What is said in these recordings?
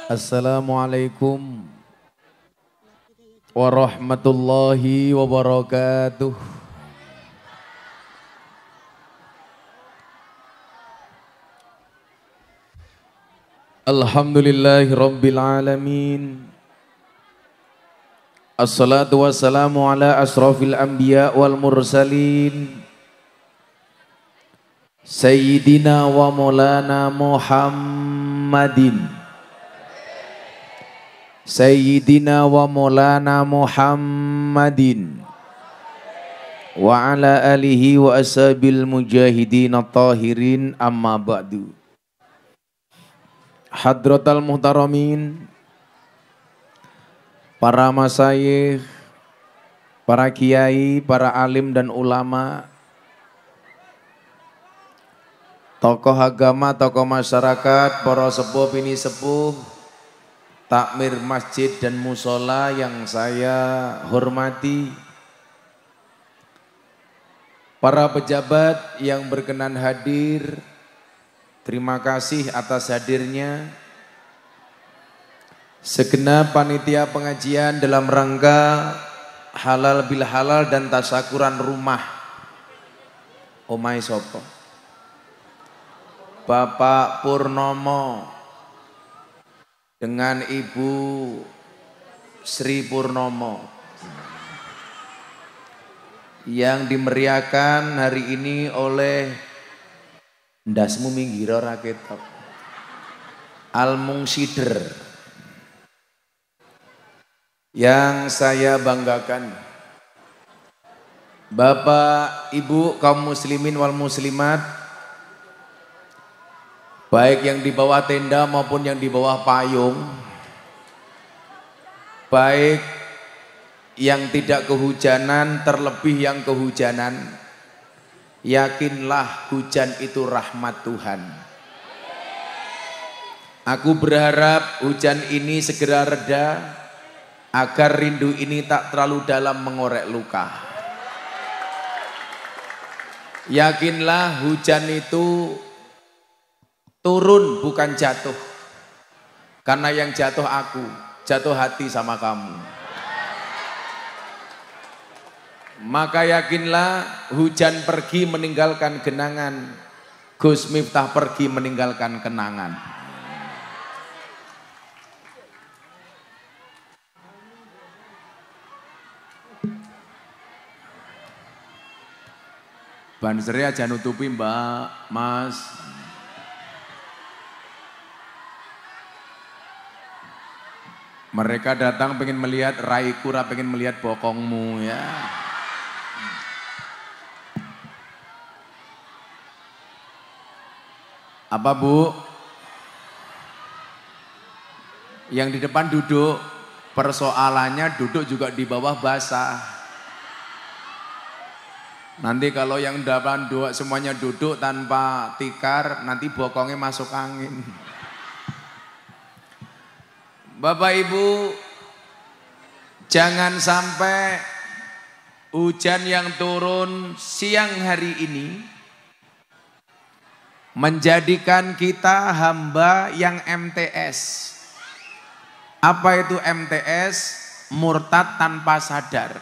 Assalamualaikum warahmatullahi wabarakatuh. Alhamdulillahi rabbil alamin. Assalatu wassalamu ala asrafil anbiya wal mursalin. Sayyidina wa maulana Muhammadin. Sayyidina wa maulana Muhammadin wa ala alihi wa ashabil mujahidin at-tahirin amma ba'du. Hadratal muhtaramin, para masyayikh, para kiai, para alim dan ulama, tokoh agama, tokoh masyarakat, para sepuh bini sepuh, takmir masjid dan musola yang saya hormati, para pejabat yang berkenan hadir, terima kasih atas hadirnya segenap panitia pengajian dalam rangka halal bil halal dan tasyakuran rumah Omai Sopo Bapak Purnomo dengan Ibu Sri Purnomo yang dimeriahkan hari ini oleh ndasmu minggir ora ketok Al-Mungsider yang saya banggakan. Bapak, Ibu, kaum muslimin wal muslimat, baik yang di bawah tenda maupun yang di bawah payung, baik yang tidak kehujanan terlebih yang kehujanan, yakinlah hujan itu rahmat Tuhan. Aku berharap hujan ini segera reda agar rindu ini tak terlalu dalam mengorek luka. Yakinlah hujan itu turun bukan jatuh. Karena yang jatuh aku, jatuh hati sama kamu. Maka yakinlah hujan pergi meninggalkan genangan, Gus Miftah pergi meninggalkan kenangan. Bansernya aja nutupi Mbak, Mas. Mereka datang pengen melihat raikura, pengen melihat bokongmu ya. Apa Bu? Yang di depan duduk, persoalannya duduk juga di bawah basah. Nanti kalau yang depan dua semuanya duduk tanpa tikar, nanti bokongnya masuk angin. Bapak Ibu, jangan sampai hujan yang turun siang hari ini menjadikan kita hamba yang MTS. Apa itu MTS? Murtad tanpa sadar.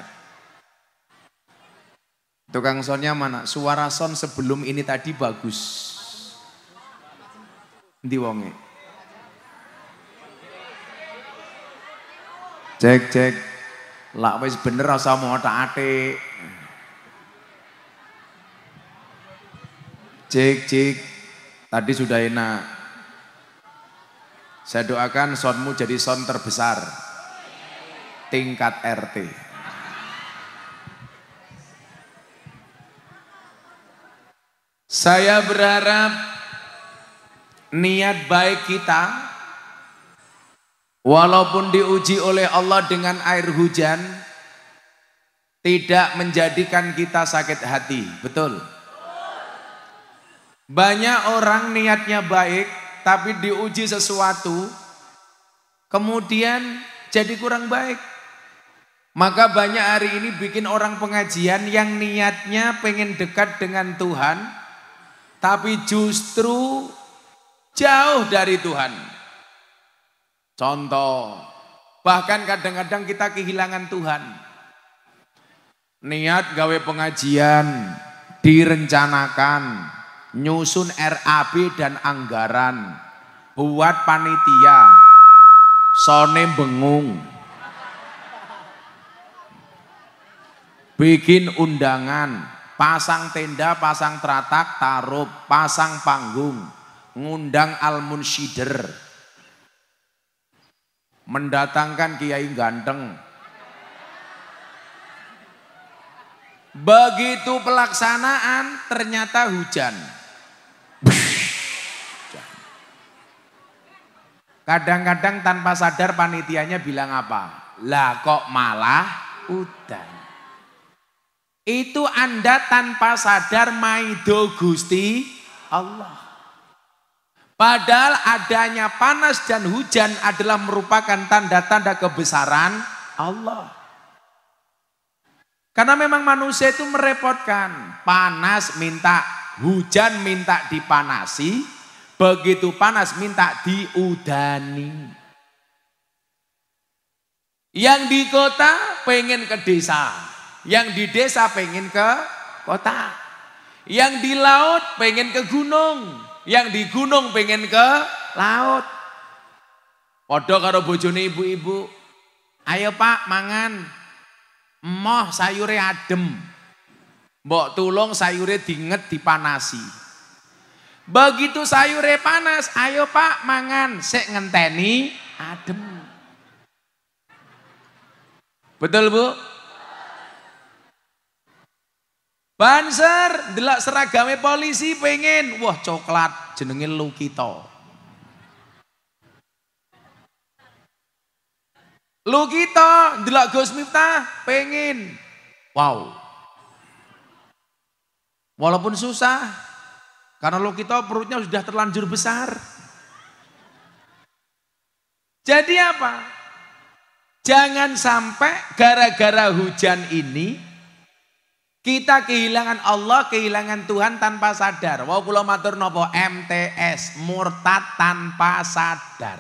Tukang sonnya mana? Suara son sebelum ini tadi bagus. Ndi wonge? Cek cek. Lah wis bener rasa mau otak-atik. Cek cek. Tadi sudah enak. Saya doakan sonmu jadi son terbesar tingkat RT. Saya berharap niat baik kita walaupun diuji oleh Allah dengan air hujan tidak menjadikan kita sakit hati, betul? Banyak orang niatnya baik tapi diuji sesuatu kemudian jadi kurang baik. Maka banyak hari ini bikin orang pengajian yang niatnya pengen dekat dengan Tuhan tapi justru jauh dari Tuhan. Contoh, bahkan kadang-kadang kita kehilangan Tuhan. Niat gawe pengajian, direncanakan, nyusun RAB dan anggaran, buat panitia, sone bengung, bikin undangan, pasang tenda, pasang teratak, taruh, pasang panggung, ngundang al-munsider, mendatangkan kiai ganteng. Begitu pelaksanaan ternyata hujan. Kadang-kadang tanpa sadar panitianya bilang apa? Lah kok malah udan. Itu Anda tanpa sadar maido Gusti Allah. Padahal adanya panas dan hujan adalah merupakan tanda-tanda kebesaran Allah. Karena memang manusia itu merepotkan. Panas minta, hujan minta dipanasi, begitu panas minta diudani. Yang di kota pengen ke desa, yang di desa pengen ke kota, yang di laut pengen ke gunung, yang di gunung pengen ke laut. Padha karo bojone ibu-ibu, ayo Pak mangan, emoh sayure adem, mbok tulung sayure dinget dipanasi. Begitu sayure panas, ayo Pak mangan, sik ngenteni adem. Betul Bu? Banser, delok seragame polisi pengen, wah coklat jenenge Lukito. Lukito, delok Gus Miftah pengen, wow. Walaupun susah, karena Lukito perutnya sudah terlanjur besar. Jadi apa? Jangan sampai gara-gara hujan ini kita kehilangan Allah, kehilangan Tuhan tanpa sadar. Wau kula matur napa MTS, murtad tanpa sadar.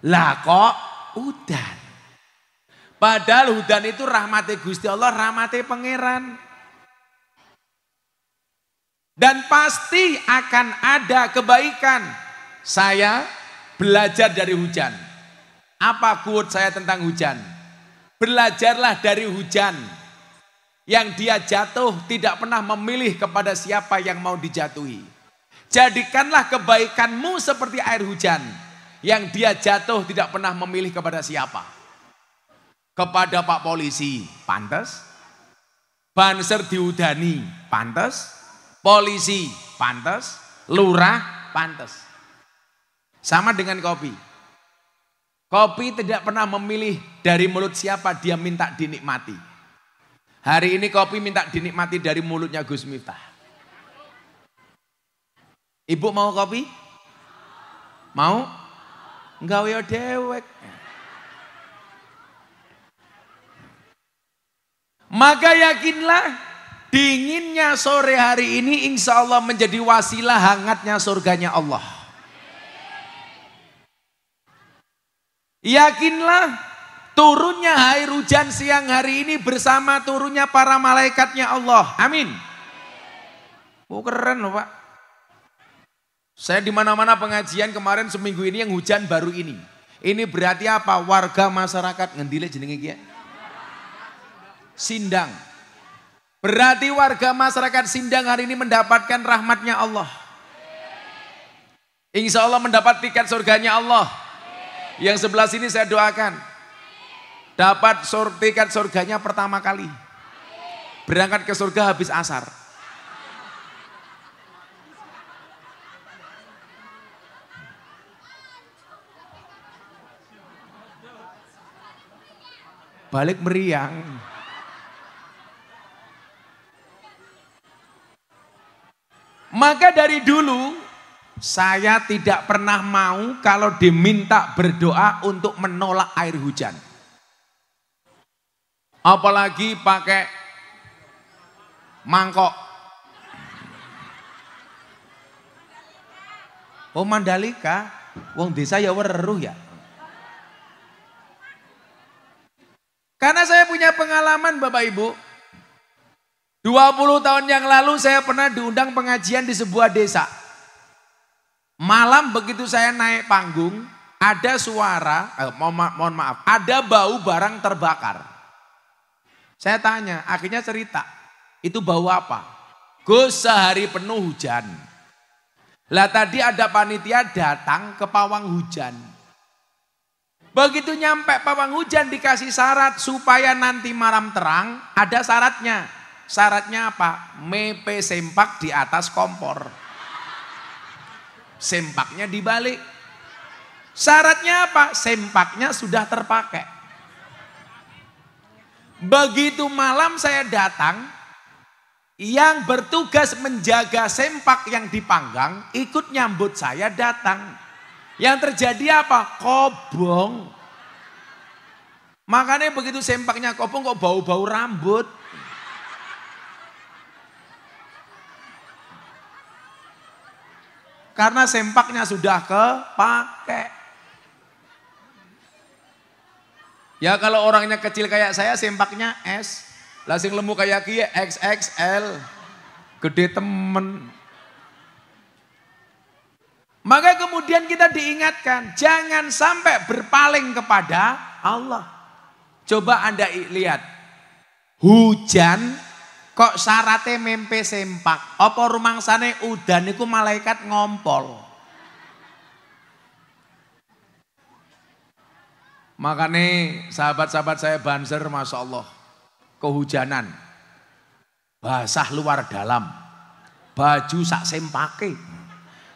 Lah kok udan. Padahal hudan itu rahmati Gusti Allah, rahmati pangeran. Dan pasti akan ada kebaikan. Saya belajar dari hujan. Apa quote saya tentang hujan? Belajarlah dari hujan. Yang dia jatuh tidak pernah memilih kepada siapa yang mau dijatuhi. Jadikanlah kebaikanmu seperti air hujan. Yang dia jatuh tidak pernah memilih kepada siapa. Kepada Pak Polisi, pantas. Banser diudani, pantas. Polisi, pantas. Lurah, pantas. Sama dengan kopi. Kopi tidak pernah memilih dari mulut siapa dia minta dinikmati. Hari ini kopi minta dinikmati dari mulutnya Gus Miftah. Ibu mau kopi? Mau? Nggawe dewek. Maka yakinlah dinginnya sore hari ini insya Allah menjadi wasilah hangatnya surganya Allah. Yakinlah turunnya air hujan siang hari ini bersama turunnya para malaikatnya Allah. Amin. Oh keren loh Pak. Saya di mana-mana pengajian kemarin seminggu ini yang hujan baru ini. Ini berarti apa? Warga masyarakat ngendile jenenge iki. Sindang. Berarti warga masyarakat Sindang hari ini mendapatkan rahmatnya Allah. Insya Allah mendapat tiket surganya Allah. Yang sebelah sini saya doakan. Dapat tiket surganya pertama kali. Berangkat ke surga habis asar. Balik meriang. Maka dari dulu saya tidak pernah mau kalau diminta berdoa untuk menolak air hujan. Apalagi pakai mangkok. Oh Mandalika, Wong desa ya weruh ya. Karena saya punya pengalaman Bapak Ibu. 20 tahun yang lalu saya pernah diundang pengajian di sebuah desa. Malam begitu saya naik panggung, ada suara, mohon maaf, ada bau barang terbakar. Saya tanya, akhirnya cerita, itu bau apa? Gus, sehari penuh hujan. Lah tadi ada panitia datang ke pawang hujan. Begitu nyampe pawang hujan dikasih syarat supaya nanti malam terang, ada syaratnya. Syaratnya apa? Mepe sempak di atas kompor. Sempaknya dibalik. Syaratnya apa? Sempaknya sudah terpakai. Begitu malam saya datang, yang bertugas menjaga sempak yang dipanggang ikut nyambut saya datang. Yang terjadi apa? Kobong. Makanya begitu sempaknya kobong kok bau-bau rambut. Karena sempaknya sudah kepake. Ya kalau orangnya kecil kayak saya sempaknya S. Lasing lemu kayak kia XXL. Gede temen. Maka kemudian kita diingatkan. Jangan sampai berpaling kepada Allah. Coba Anda lihat. Hujan. Kok syaratnya mempe sempak? Apa rumangsane udan iku malaikat ngompol? Makanya sahabat-sahabat saya Banser, Masya Allah. Kehujanan. Basah luar dalam. Baju sak sempake.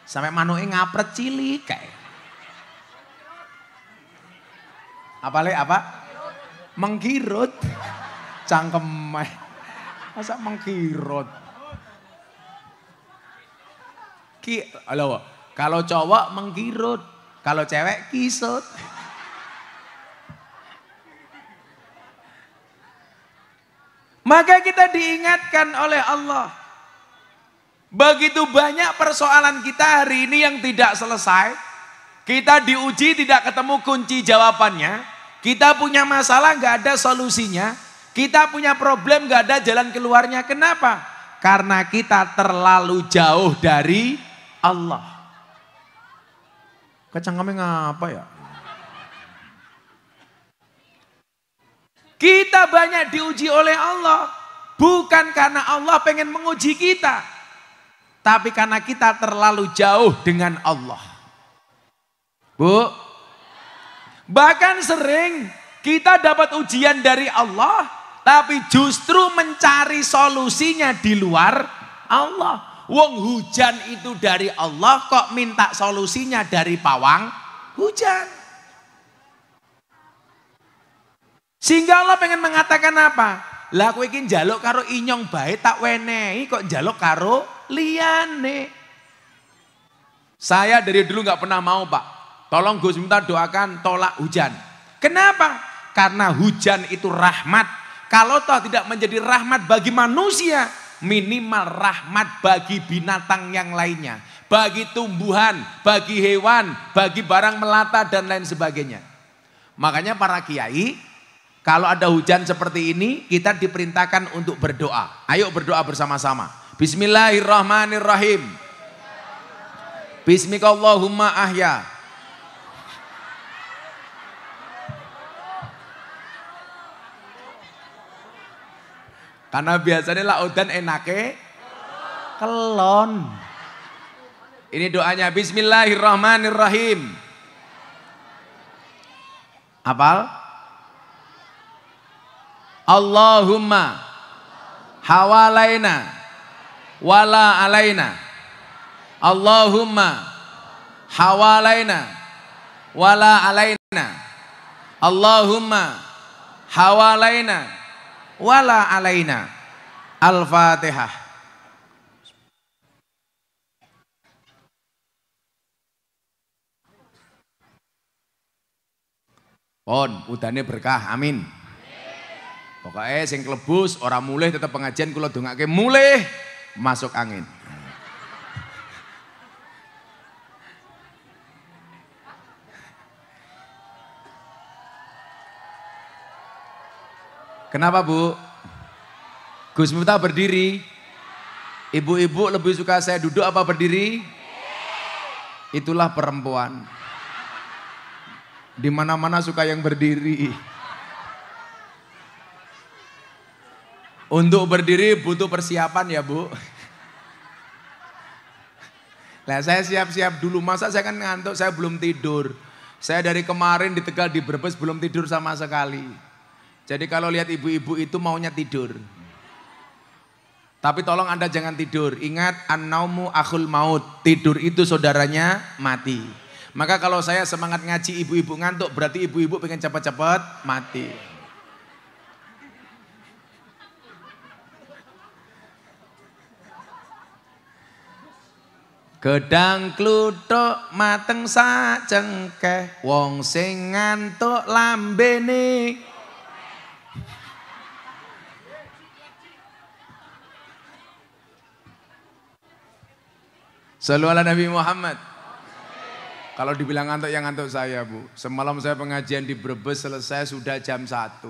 Sampai manuke ngapret cilik kayak. Apa? Mengkirut. Cangkem. Masa mengkirut. Halo, kalau cowok mengkirut, kalau cewek kisut. Maka kita diingatkan oleh Allah. Begitu banyak persoalan kita hari ini yang tidak selesai. Kita diuji tidak ketemu kunci jawabannya. Kita punya masalah nggak ada solusinya. Kita punya problem gak ada jalan keluarnya. Kenapa? Karena kita terlalu jauh dari Allah. Kecangkemnya ngapa ya? Kita banyak diuji oleh Allah. Bukan karena Allah pengen menguji kita. Tapi karena kita terlalu jauh dengan Allah. Bu. Bahkan sering kita dapat ujian dari Allah. Tapi justru mencari solusinya di luar Allah. Wong hujan itu dari Allah kok minta solusinya dari pawang hujan. Sehingga Allah pengen mengatakan apa? Lah kowe iki njaluk karo inyong bae tak wenehi kok njaluk karo liyane. Saya dari dulu nggak pernah mau Pak. Tolong Gus minta doakan tolak hujan. Kenapa? Karena hujan itu rahmat. Kalau toh tidak menjadi rahmat bagi manusia, minimal rahmat bagi binatang yang lainnya. Bagi tumbuhan, bagi hewan, bagi barang melata dan lain sebagainya. Makanya para kiai, kalau ada hujan seperti ini, kita diperintahkan untuk berdoa. Ayo berdoa bersama-sama. Bismillahirrahmanirrahim. Bismikallahumma ahya. Karena biasanya laudan enake kelon. Ini doanya Bismillahirrahmanirrahim. Apal? Allahumma hawalaina wala alaina. Allahumma hawalaina wala alaina. Allahumma hawalaina wala alaina. Al-Fatihah. Pon, udane berkah, amin. Pokoknya sing klebus, orang mulih tetap pengajian kula dongake mulih masuk angin. Kenapa Bu? Gus Miftah berdiri. Ibu-ibu lebih suka saya duduk apa berdiri? Itulah perempuan. Di mana-mana suka yang berdiri. Untuk berdiri butuh persiapan ya Bu. Nah saya siap-siap dulu, masa saya kan ngantuk, saya belum tidur. Saya dari kemarin di Tegal, di Brebes belum tidur sama sekali. Jadi kalau lihat ibu-ibu itu maunya tidur. Tapi tolong Anda jangan tidur. Ingat, an-naumu akhul maut. Tidur itu saudaranya mati. Maka kalau saya semangat ngaji ibu-ibu ngantuk, berarti ibu-ibu pengen cepat-cepat mati. Gedang kluthuk mateng sacengkeh, wong sing ngantuk lambene. Shallu ala Nabi Muhammad. Kalau dibilang ngantuk, yang ngantuk saya Bu. Semalam saya pengajian di Brebes selesai sudah jam 1.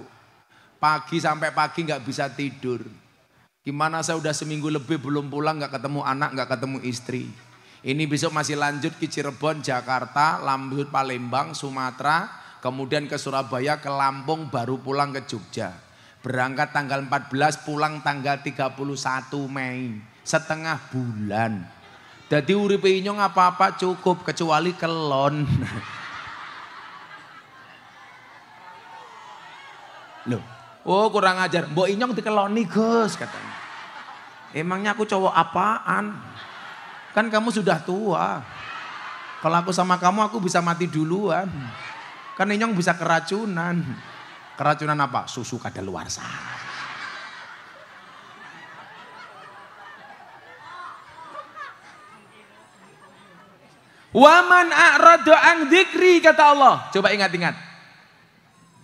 Pagi sampai pagi nggak bisa tidur. Gimana saya udah seminggu lebih belum pulang, nggak ketemu anak, nggak ketemu istri. Ini besok masih lanjut ke Cirebon, Jakarta, lanjut Palembang, Sumatera, kemudian ke Surabaya, ke Lampung, baru pulang ke Jogja. Berangkat tanggal 14, pulang tanggal 31 Mei. Setengah bulan. Jadi uripe inyong apa-apa cukup kecuali kelon. Loh, oh kurang ajar. Mbok inyong dikeloni Gus katanya. Emangnya aku cowok apaan? Kan kamu sudah tua. Kalau aku sama kamu aku bisa mati duluan. Kan inyong bisa keracunan. Keracunan apa? Susu kadaluarsa. Waman a'rada an dzikri kata Allah. Coba ingat-ingat.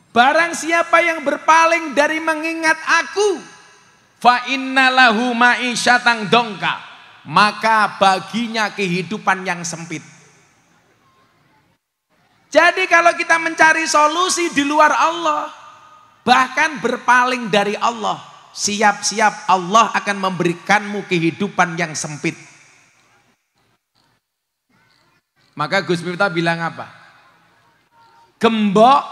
Barang siapa yang berpaling dari mengingat aku, fa innalahu ma'isyatan dongka, maka baginya kehidupan yang sempit. Jadi kalau kita mencari solusi di luar Allah, bahkan berpaling dari Allah, siap-siap Allah akan memberikanmu kehidupan yang sempit. Maka Gus Miftah bilang apa? Gembok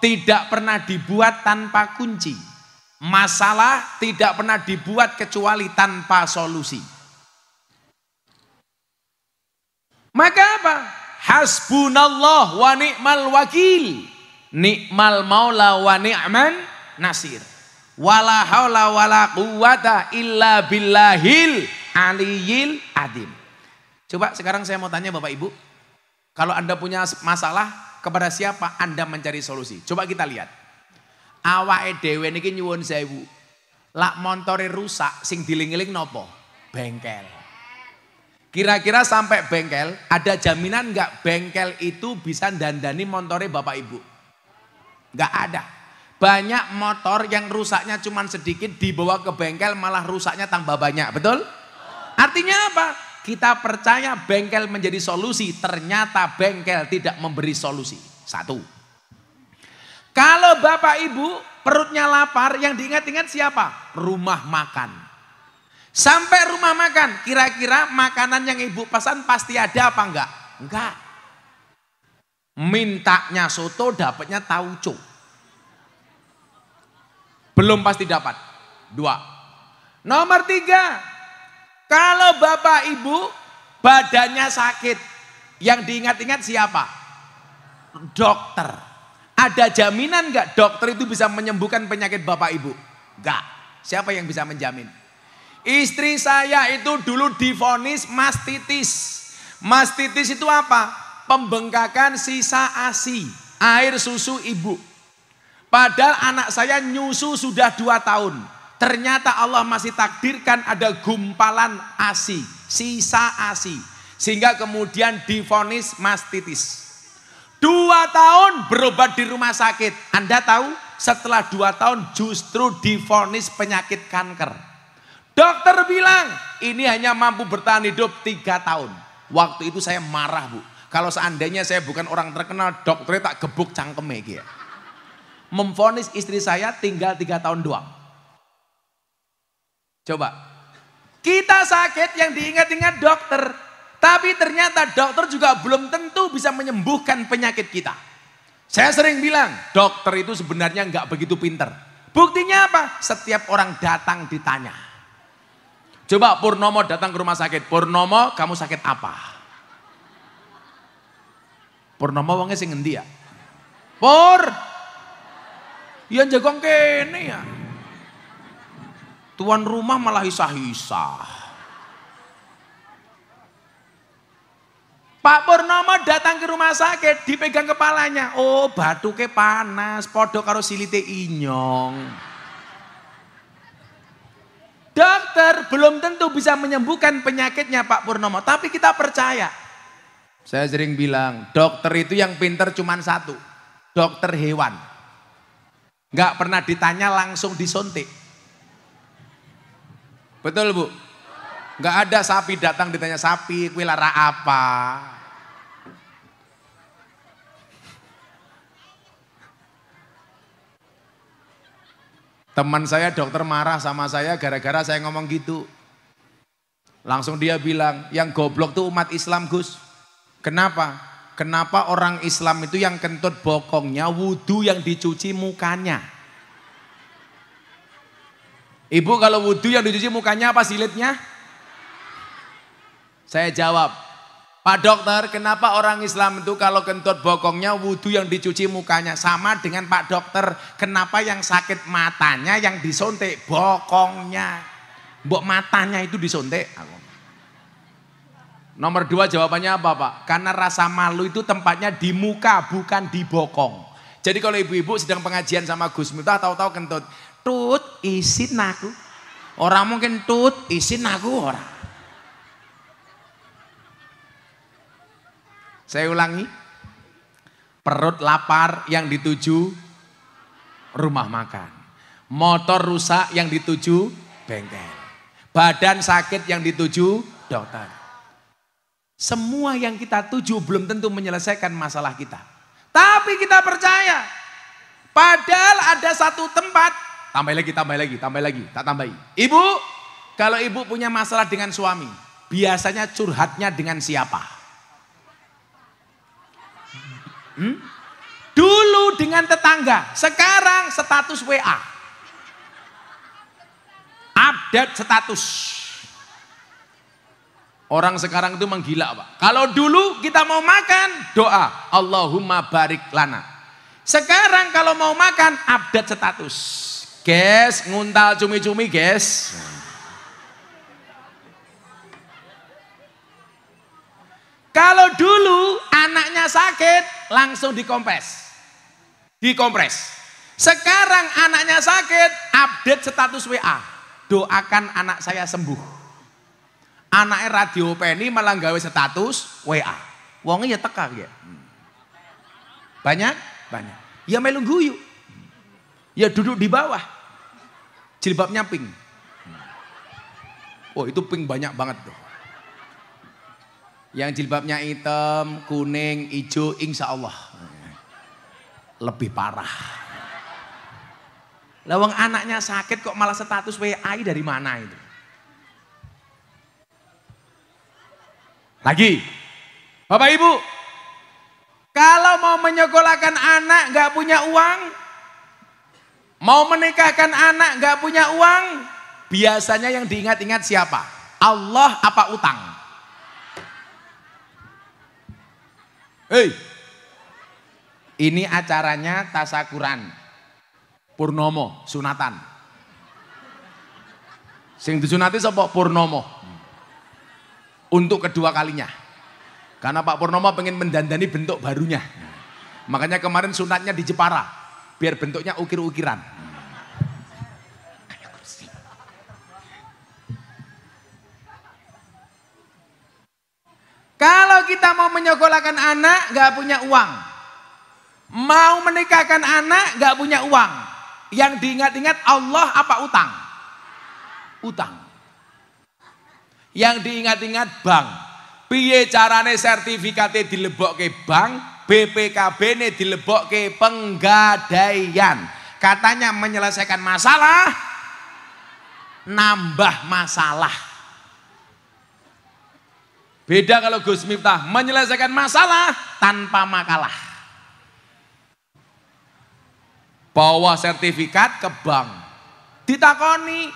tidak pernah dibuat tanpa kunci. Masalah tidak pernah dibuat kecuali tanpa solusi. Maka apa? Hasbunallah wa ni'mal wakil. Ni'mal maula wa ni'man nasir. Wala haula wala quwata illa billahil aliyil adim. Coba sekarang saya mau tanya Bapak Ibu. Kalau Anda punya masalah, kepada siapa Anda mencari solusi? Coba kita lihat. Awake dhewe niki nyuwun sewu. Lak montore rusak, sing diling-iling nopo? Bengkel. Kira-kira sampai bengkel, ada jaminan nggak bengkel itu bisa dandani montore Bapak Ibu? Nggak ada. Banyak motor yang rusaknya cuma sedikit, dibawa ke bengkel malah rusaknya tambah banyak, betul? Artinya apa? Kita percaya bengkel menjadi solusi, ternyata bengkel tidak memberi solusi. Satu. Kalau Bapak Ibu perutnya lapar, yang diingat-ingat siapa? Rumah makan. Sampai rumah makan, kira-kira makanan yang Ibu pesan pasti ada apa enggak? Enggak. Mintanya soto, dapatnya tauco. Belum pasti dapat. 2. Nomor 3. Kalau Bapak Ibu badannya sakit, yang diingat-ingat siapa? Dokter. Ada jaminan enggak dokter itu bisa menyembuhkan penyakit Bapak Ibu? Enggak. Siapa yang bisa menjamin? Istri saya itu dulu divonis mastitis. Mastitis itu apa? Pembengkakan sisa ASI, air susu ibu. Padahal anak saya nyusu sudah 2 tahun. Ternyata Allah masih takdirkan ada gumpalan ASI, sisa ASI. Sehingga kemudian divonis mastitis. 2 tahun berobat di rumah sakit. Anda tahu setelah 2 tahun justru divonis penyakit kanker. Dokter bilang ini hanya mampu bertahan hidup 3 tahun. Waktu itu saya marah Bu. Kalau seandainya saya bukan orang terkenal, dokternya tak gebuk cangkeme gitu. memvonis istri saya tinggal 3 tahun doang. Coba, kita sakit yang diingat-ingat dokter, tapi ternyata dokter juga belum tentu bisa menyembuhkan penyakit kita. Saya sering bilang, dokter itu sebenarnya nggak begitu pinter. Buktinya apa? Setiap orang datang ditanya. Coba Purnomo datang ke rumah sakit. Purnomo, kamu sakit apa? Purnomo wongnya sing ngendi ya? Pur, yang jagong kene ya. Tuan rumah malah hisah-hisah. Pak Purnomo datang ke rumah sakit, dipegang kepalanya. Oh, batuke panas, podo karo silite inyong. Dokter belum tentu bisa menyembuhkan penyakitnya Pak Purnomo, tapi kita percaya. Saya sering bilang, dokter itu yang pinter cuma satu, dokter hewan. Nggak pernah ditanya langsung disuntik. Betul Bu? Nggak ada sapi datang ditanya, sapi kuwi lara apa? Teman saya dokter marah sama saya gara-gara saya ngomong gitu. Langsung dia bilang, yang goblok tuh umat Islam Gus. Kenapa? Kenapa orang Islam itu yang kentut bokongnya wudu yang dicuci mukanya? Ibu kalau wudu yang dicuci mukanya apa silitnya? Saya jawab, Pak dokter, kenapa orang Islam itu kalau kentut bokongnya wudu yang dicuci mukanya? Sama dengan Pak dokter, kenapa yang sakit matanya yang disuntik bokongnya? Mbok matanya itu disuntik. Nomor 2 jawabannya apa Pak? Karena rasa malu itu tempatnya di muka bukan di bokong. Jadi kalau ibu-ibu sedang pengajian sama Gus Miftah tahu-tahu kentut, tut isin aku. Orang mungkin tut isin aku orang. Saya ulangi, perut lapar yang dituju rumah makan, motor rusak yang dituju bengkel, badan sakit yang dituju dokter. Semua yang kita tuju belum tentu menyelesaikan masalah kita. Tapi kita percaya, padahal ada satu tempat, tambah lagi, tak tambahi. Ibu, kalau ibu punya masalah dengan suami, biasanya curhatnya dengan siapa? Dulu dengan tetangga, sekarang status WA. Update status. Orang sekarang itu menggila Pak. Kalau dulu kita mau makan, doa Allahumma barik lana. Sekarang kalau mau makan, update status. Guys, nguntal cumi-cumi guys. Kalau dulu anaknya sakit langsung dikompres. Sekarang anaknya sakit update status WA. Doakan anak saya sembuh. Anaknya radio peni malah gawe status WA. Wongnya ya teka ya. Banyak. Ya melu guyu. Ya duduk di bawah. Jilbabnya pink. Oh itu pink banyak banget tuh. Yang jilbabnya hitam, kuning, hijau, insya Allah lebih parah. Lawang anaknya sakit kok malah status WA dari mana itu? Lagi, Bapak Ibu, kalau mau menyekolahkan anak nggak punya uang, mau menikahkan anak nggak punya uang, biasanya yang diingat-ingat siapa? Allah apa utang? Hei, ini acaranya tasakuran, Purnomo, sunatan. Sing disunati sapa? Purnomo. Untuk kedua kalinya. Karena Pak Purnomo pengen mendandani bentuk barunya. Makanya kemarin sunatnya di Jepara, biar bentuknya ukir-ukiran. Kalau kita mau menyekolahkan anak gak punya uang, mau menikahkan anak gak punya uang, yang diingat-ingat Allah apa utang? Utang. Yang diingat-ingat bank. Piye carane sertifikate dilebokke bank, BPKB-ne dilebokke penggadaian. Katanya menyelesaikan masalah, nambah masalah. Beda kalau Gus Miftah, menyelesaikan masalah tanpa makalah. Bawa sertifikat ke bank. Ditakoni,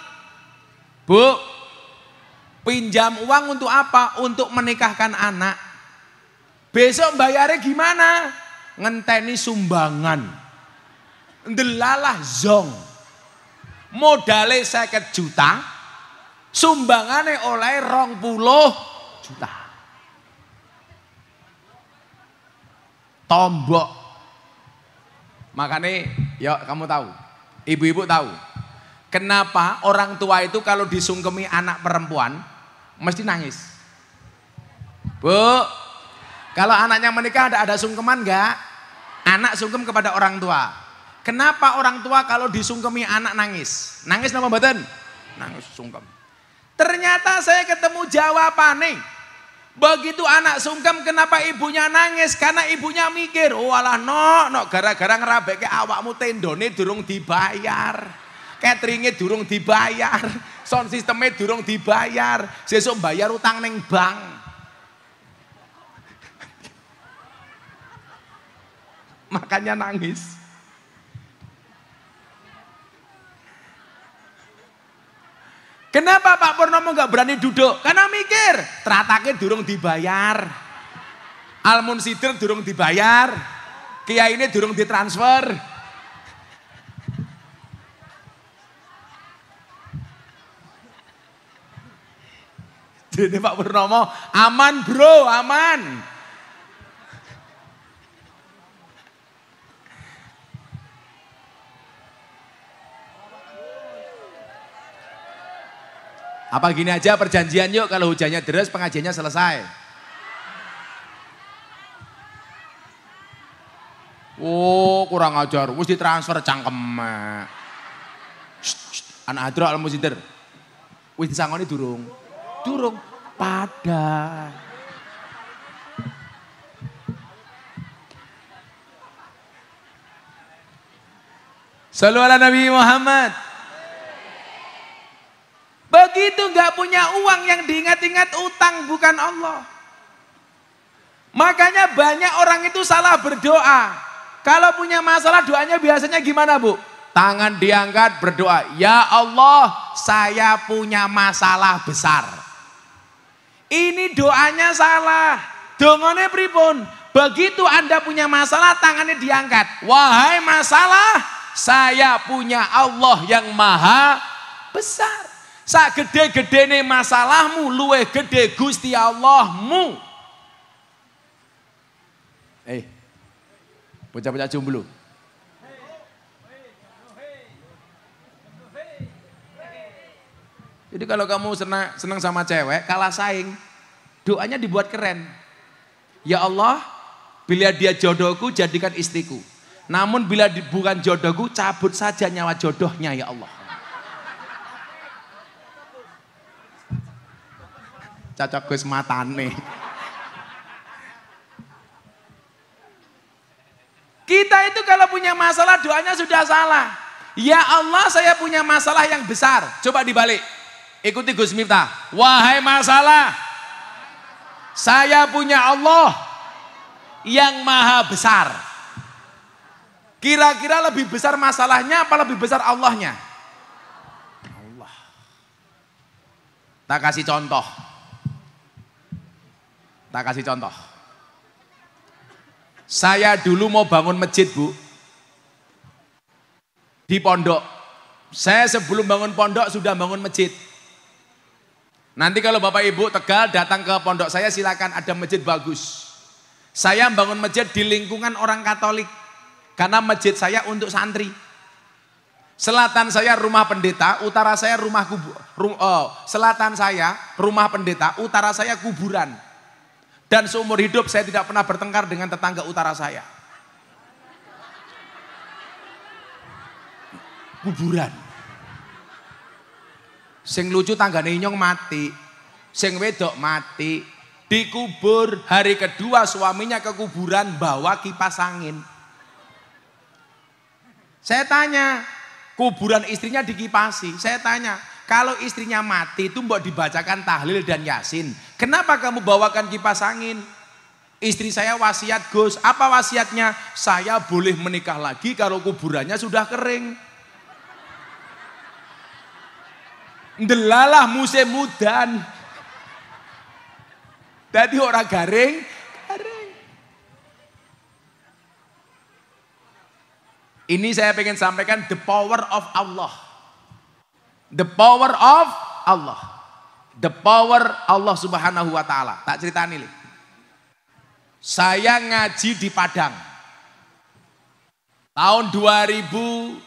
Bu, pinjam uang untuk apa? Untuk menikahkan anak. Besok bayarnya gimana? Ngenteni sumbangan. Ndelalah zong. Modalnya 50 juta, sumbangannya oleh 20 juta. Tombok. Makanya, ya kamu tahu, ibu-ibu tahu, kenapa orang tua itu kalau disungkemi anak perempuan, mesti nangis. Bu, kalau anaknya menikah ada sungkeman enggak? Anak sungkem kepada orang tua. Kenapa orang tua kalau disungkemi anak nangis? Nangis nama mboten? Nangis sungkem. Ternyata saya ketemu jawabannya. Begitu anak sungkem kenapa ibunya nangis? Karena ibunya mikir, oh alah no, gara-gara ngerabeke awakmu tendone durung dibayar. Cateringnya durung dibayar. Sound sistemnya durung dibayar. Sesuk bayar utang neng bank. Makanya nangis. Kenapa Pak Purnomo nggak berani duduk? Karena mikir, teratake durung dibayar. Almun Sidir durung dibayar. Kiai ini durung ditransfer. Jadi Pak Purnomo, aman bro, aman. Apa gini aja perjanjian yuk, kalau hujannya deras pengajiannya selesai. Oh kurang ajar, wis ditransfer cangkem. Anak adro Al Musidir. Wis disangoni durung. Durung pada. Shallu ala Nabi Muhammad. Begitu nggak punya uang yang diingat-ingat utang bukan Allah. Makanya banyak orang itu salah berdoa. Kalau punya masalah doanya biasanya gimana Bu? Tangan diangkat berdoa. Ya Allah saya punya masalah besar. Ini doanya salah. Dongone pripun? Begitu Anda punya masalah tangannya diangkat. Wahai masalah saya punya Allah yang maha besar. Sak gede-gedene masalahmu luwih gede Gusti Allahmu. Bocah-bocah jomblo. Jadi kalau kamu senang sama cewek, kalah saing, doanya dibuat keren. Ya Allah, bila dia jodohku jadikan istriku. Namun bila bukan jodohku cabut saja nyawa jodohnya ya Allah. Cocok Gus matane. Kita itu kalau punya masalah doanya sudah salah. Ya Allah saya punya masalah yang besar. Coba dibalik. Ikuti Gus Miftah. Wahai masalah. Saya punya Allah yang maha besar. Kira-kira lebih besar masalahnya apa lebih besar Allahnya? Allah. Tak kasih contoh. Tak kasih contoh. Saya dulu mau bangun masjid Bu. Di pondok. Saya sebelum bangun pondok sudah bangun masjid. Nanti kalau Bapak Ibu Tegal datang ke pondok saya silakan, ada masjid bagus. Saya bangun masjid di lingkungan orang Katolik. Karena masjid saya untuk santri. Selatan saya rumah pendeta, utara saya selatan saya rumah pendeta, utara saya kuburan. Dan seumur hidup saya tidak pernah bertengkar dengan tetangga utara saya. Kuburan. Sing lucu tanggane inyong mati, sing wedok mati, Dikubur, hari kedua suaminya ke kuburan bawa kipas angin. Saya tanya, kuburan istrinya dikipasi. Saya tanya, kalau istrinya mati itu mbok dibacakan tahlil dan yasin. Kenapa kamu bawakan kipas angin? Istri saya wasiat, Gus. Apa wasiatnya? Saya boleh menikah lagi kalau kuburannya sudah kering. Ndelalah musim mudan. Jadi orang garing. Ini saya pengen sampaikan the power of Allah. The power of Allah. The power Allah Subhanahu wa taala. Tak ceritain ini. Saya ngaji di Padang. Tahun 2011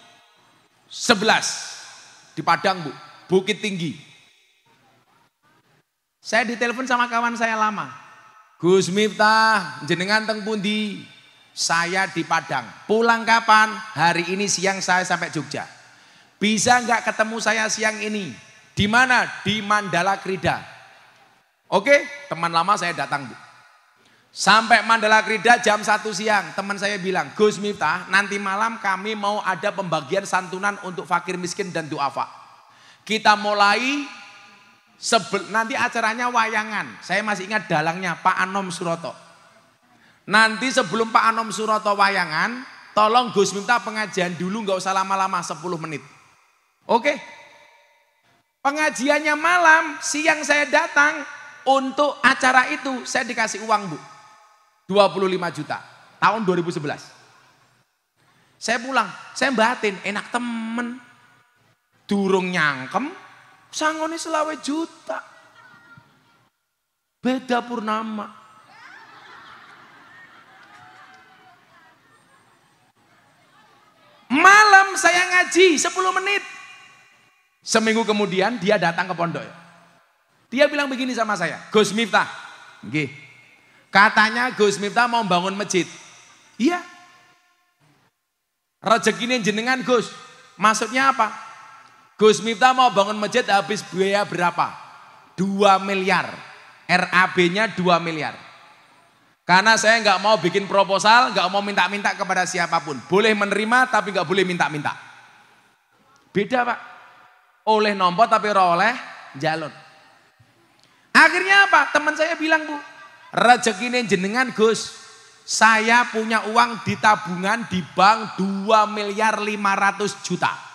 di Padang, Bu. Bukit Tinggi. Saya ditelepon sama kawan saya lama. Gus Miftah, jenengan teng pundi? Saya di Padang. Pulang kapan? Hari ini siang saya sampai Jogja. Bisa nggak ketemu saya siang ini? Di mana? Di Mandala Krida. Oke, teman lama saya datang, Bu. Sampai Mandala Krida jam 1 siang. Teman saya bilang, Gus Miftah, nanti malam kami mau ada pembagian santunan untuk fakir miskin dan duafa. Kita mulai nanti acaranya wayangan. Saya masih ingat dalangnya Pak Anom Suroto. Nanti sebelum Pak Anom Suroto wayangan, tolong Gus Miftah pengajian dulu, nggak usah lama-lama, 10 menit. Oke? Pengajiannya malam, siang saya datang untuk acara itu saya dikasih uang, Bu. 25 juta. Tahun 2011. Saya pulang, saya batin, enak temen. Durung nyangkem, sangone 20 juta. Beda purnama. Malam saya ngaji 10 menit. Seminggu kemudian dia datang ke pondok. Dia bilang begini sama saya, Gus Miftah. Nggih. Katanya Gus Miftah mau bangun masjid. Iya. Rezekinya jenengan, Gus. Maksudnya apa? Gus Miftah mau bangun masjid habis biaya berapa? 2 miliar. RAB-nya 2 miliar. Karena saya nggak mau bikin proposal, nggak mau minta-minta kepada siapapun. Boleh menerima tapi nggak boleh minta-minta. Beda, Pak. Oleh nompo tapi oleh jalur. Akhirnya apa? Teman saya bilang, Bu, rezekinya jenengan, Gus. Saya punya uang di tabungan di bank 2 miliar 500 juta.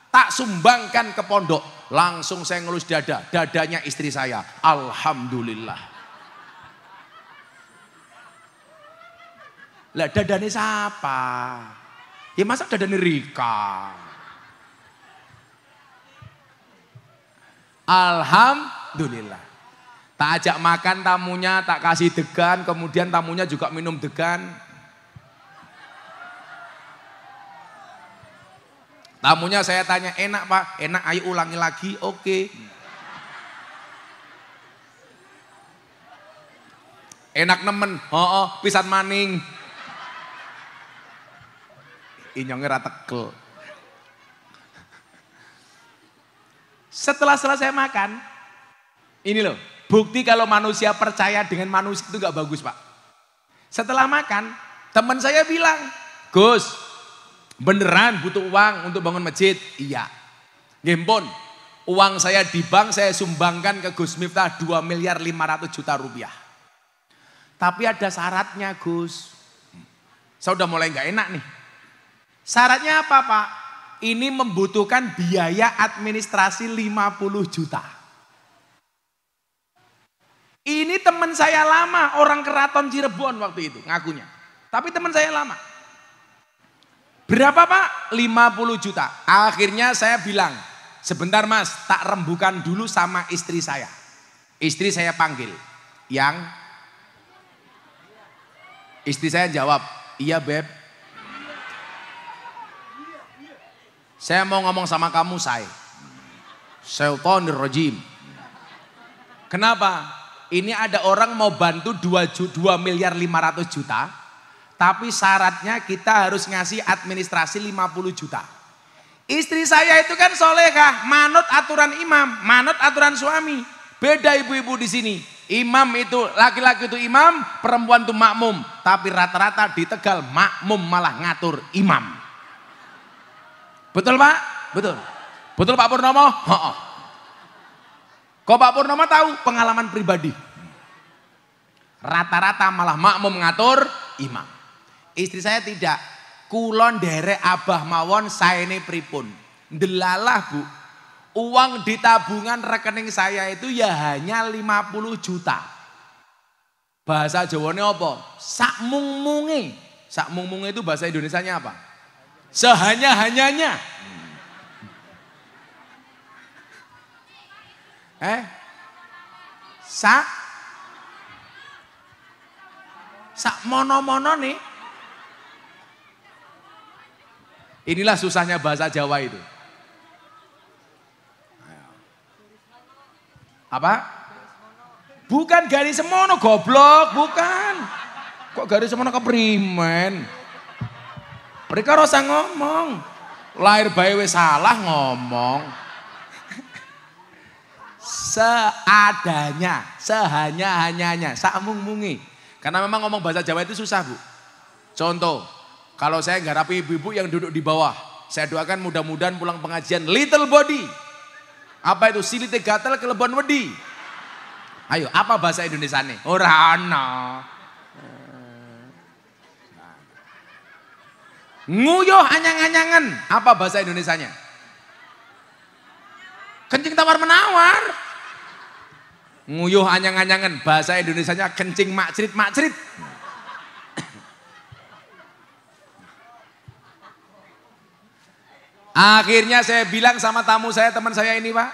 Tak sumbangkan ke pondok. Langsung saya ngelus dada. Dadanya istri saya. Alhamdulillah. Lah dadane siapa? Ya masa dadane Rika? Alhamdulillah. Tak ajak makan tamunya, tak kasih degan. Kemudian tamunya juga minum degan. Tamunya saya tanya, enak Pak? Enak, ayo ulangi lagi, oke. Enak nemen, pisan maning. Inyongnya ratekel. Setelah selesai makan, ini loh, bukti kalau manusia percaya dengan manusia itu gak bagus, Pak. Setelah makan, teman saya bilang, Gus, beneran butuh uang untuk bangun masjid? Iya. Ngempon, uang saya di bank saya sumbangkan ke Gus Miftah 2 miliar 500 juta rupiah. Tapi ada syaratnya, Gus. Saya udah mulai gak enak nih. Syaratnya apa, Pak? Ini membutuhkan biaya administrasi 50 juta. Ini teman saya lama, orang Keraton Cirebon waktu itu ngakunya. Tapi teman saya lama. Berapa, Pak? 50 juta. Akhirnya saya bilang, sebentar Mas, tak rembukan dulu sama istri saya. Istri saya panggil. Istri saya jawab, iya Beb. Saya mau ngomong sama kamu, Syaitonir rajim. Kenapa? Ini ada orang mau bantu 2 miliar 500 juta. Tapi syaratnya kita harus ngasih administrasi 50 juta. Istri saya itu kan solehah, manut aturan imam, manut aturan suami. Beda ibu-ibu di sini. Imam itu, laki-laki itu imam, perempuan itu makmum. Tapi rata-rata di Tegal makmum malah ngatur imam. Betul Pak? Betul. Betul Pak Purnomo? Heeh. Kok Pak Purnomo tahu? Pengalaman pribadi. Rata-rata malah makmum ngatur imam. Istri saya tidak. Kulon derek abah mawon saene pripun. Delalah Bu. Uang di tabungan rekening saya itu ya hanya 50 juta. Bahasa Jawane apa? Sakmung-munge. Sakmung-munge itu bahasa Indonesianya apa? Sehanya-hanyanya. Sak mono-mono nih. Inilah susahnya bahasa Jawa itu. Apa? Bukan garis semono goblok, bukan. Kok garis semono keprimen? Mereka rasa ngomong. Lahir bayi wis salah ngomong. Seadanya, sehanya-hanyanya, sakmung-mungi. Karena memang ngomong bahasa Jawa itu susah Bu. Contoh, kalau saya ngarapi ibu-ibu yang duduk di bawah. Saya doakan mudah-mudahan pulang pengajian little body. Apa itu? Silite gatel kelebon wedi. Ayo, apa bahasa Indonesia nih? Ora ana. Nguyuh anyang-anyangan. Apa bahasa Indonesianya? Kencing tawar menawar. Nguyuh anyang-anyangan. Bahasa Indonesianya kencing makcrit-makcrit. Akhirnya saya bilang sama tamu saya, teman saya ini Pak.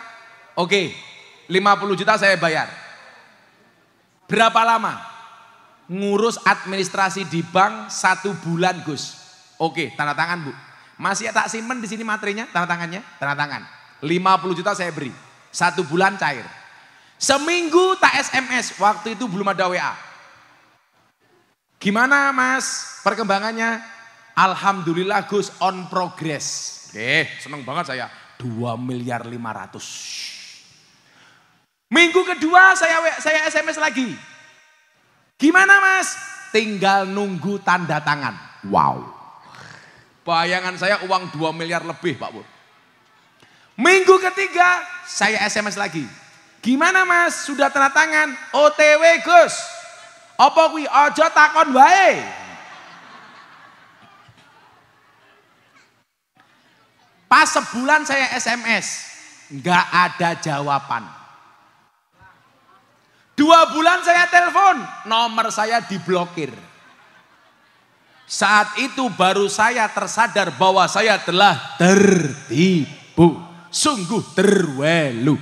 Oke, 50 juta saya bayar. Berapa lama? Ngurus administrasi di bank 1 bulan Gus. Oke, tanda tangan Bu. Masih tak simpen di sini materinya, tanda tangannya? Tanda tangan. 50 juta saya beri. 1 bulan cair. Seminggu tak SMS, waktu itu belum ada WA. Gimana Mas perkembangannya? Alhamdulillah Gus, on progress. Oke, seneng banget saya. 2 miliar 500. Minggu kedua saya SMS lagi. Gimana Mas? Tinggal nunggu tanda tangan. Wow. Bayangan saya uang 2 miliar lebih Pak Pur. Minggu ketiga saya SMS lagi. Gimana Mas? Sudah tanda tangan? OTW Gus. Apa kuwi aja takon wae. Pas sebulan saya SMS, nggak ada jawaban. 2 bulan saya telepon, nomor saya diblokir. Saat itu baru saya tersadar bahwa saya telah tertipu. Sungguh terwelu.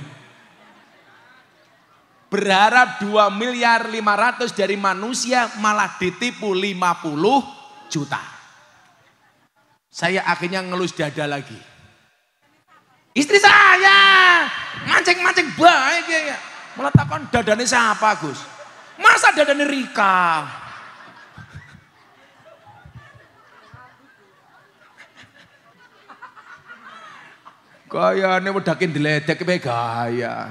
Berharap 2 miliar 500 dari manusia malah ditipu 50 juta. Saya akhirnya ngelus dada lagi. Istri saya mancing-mancing baik ya. Meletakkan dadane siapa Gus? Masa dadane Rika? Gayane wedakin diledek ke gaya.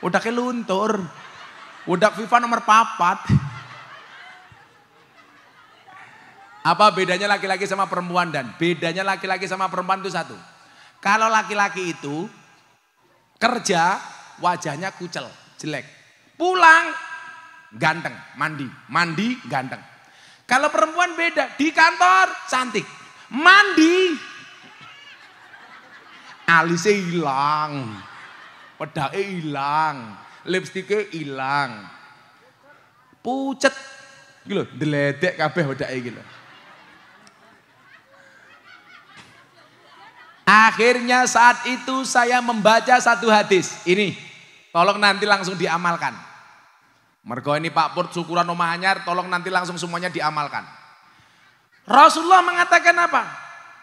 Wedake luntur. Wedak FIFA nomor 4. Apa bedanya laki-laki sama perempuan Dan? Bedanya laki-laki sama perempuan itu satu. Kalau laki-laki itu kerja wajahnya kucel, jelek. Pulang ganteng, mandi ganteng. Kalau perempuan beda, di kantor cantik, mandi alisnya hilang, pedake hilang, lipstiknya hilang, pucet, gitu, deledek kabeh pedake gitu. Akhirnya saat itu saya membaca satu hadis. Ini, tolong nanti langsung diamalkan. Mergo ini Pak Pur syukuran omah anyar, tolong nanti langsung semuanya diamalkan. Rasulullah mengatakan apa?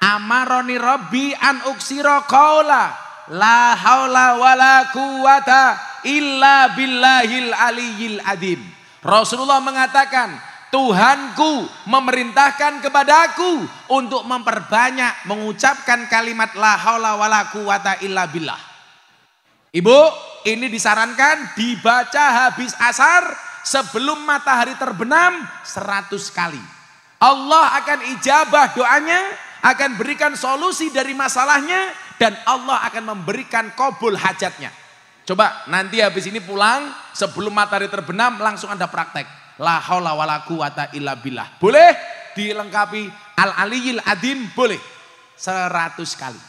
Amaroni Rabbi an uksiro qaula la haula wala quwata illa billahil aliyil adim. Rasulullah mengatakan, Tuhanku memerintahkan kepadaku untuk memperbanyak mengucapkan kalimat la haula wala quwata illa billah. Ibu, ini disarankan dibaca habis asar sebelum matahari terbenam 100 kali. Allah akan ijabah doanya, akan berikan solusi dari masalahnya, dan Allah akan memberikan kabul hajatnya. Coba nanti habis ini pulang sebelum matahari terbenam langsung ada praktek. La haula wala quwata illa billah. Boleh dilengkapi al-aliyil adim, boleh 100 kali.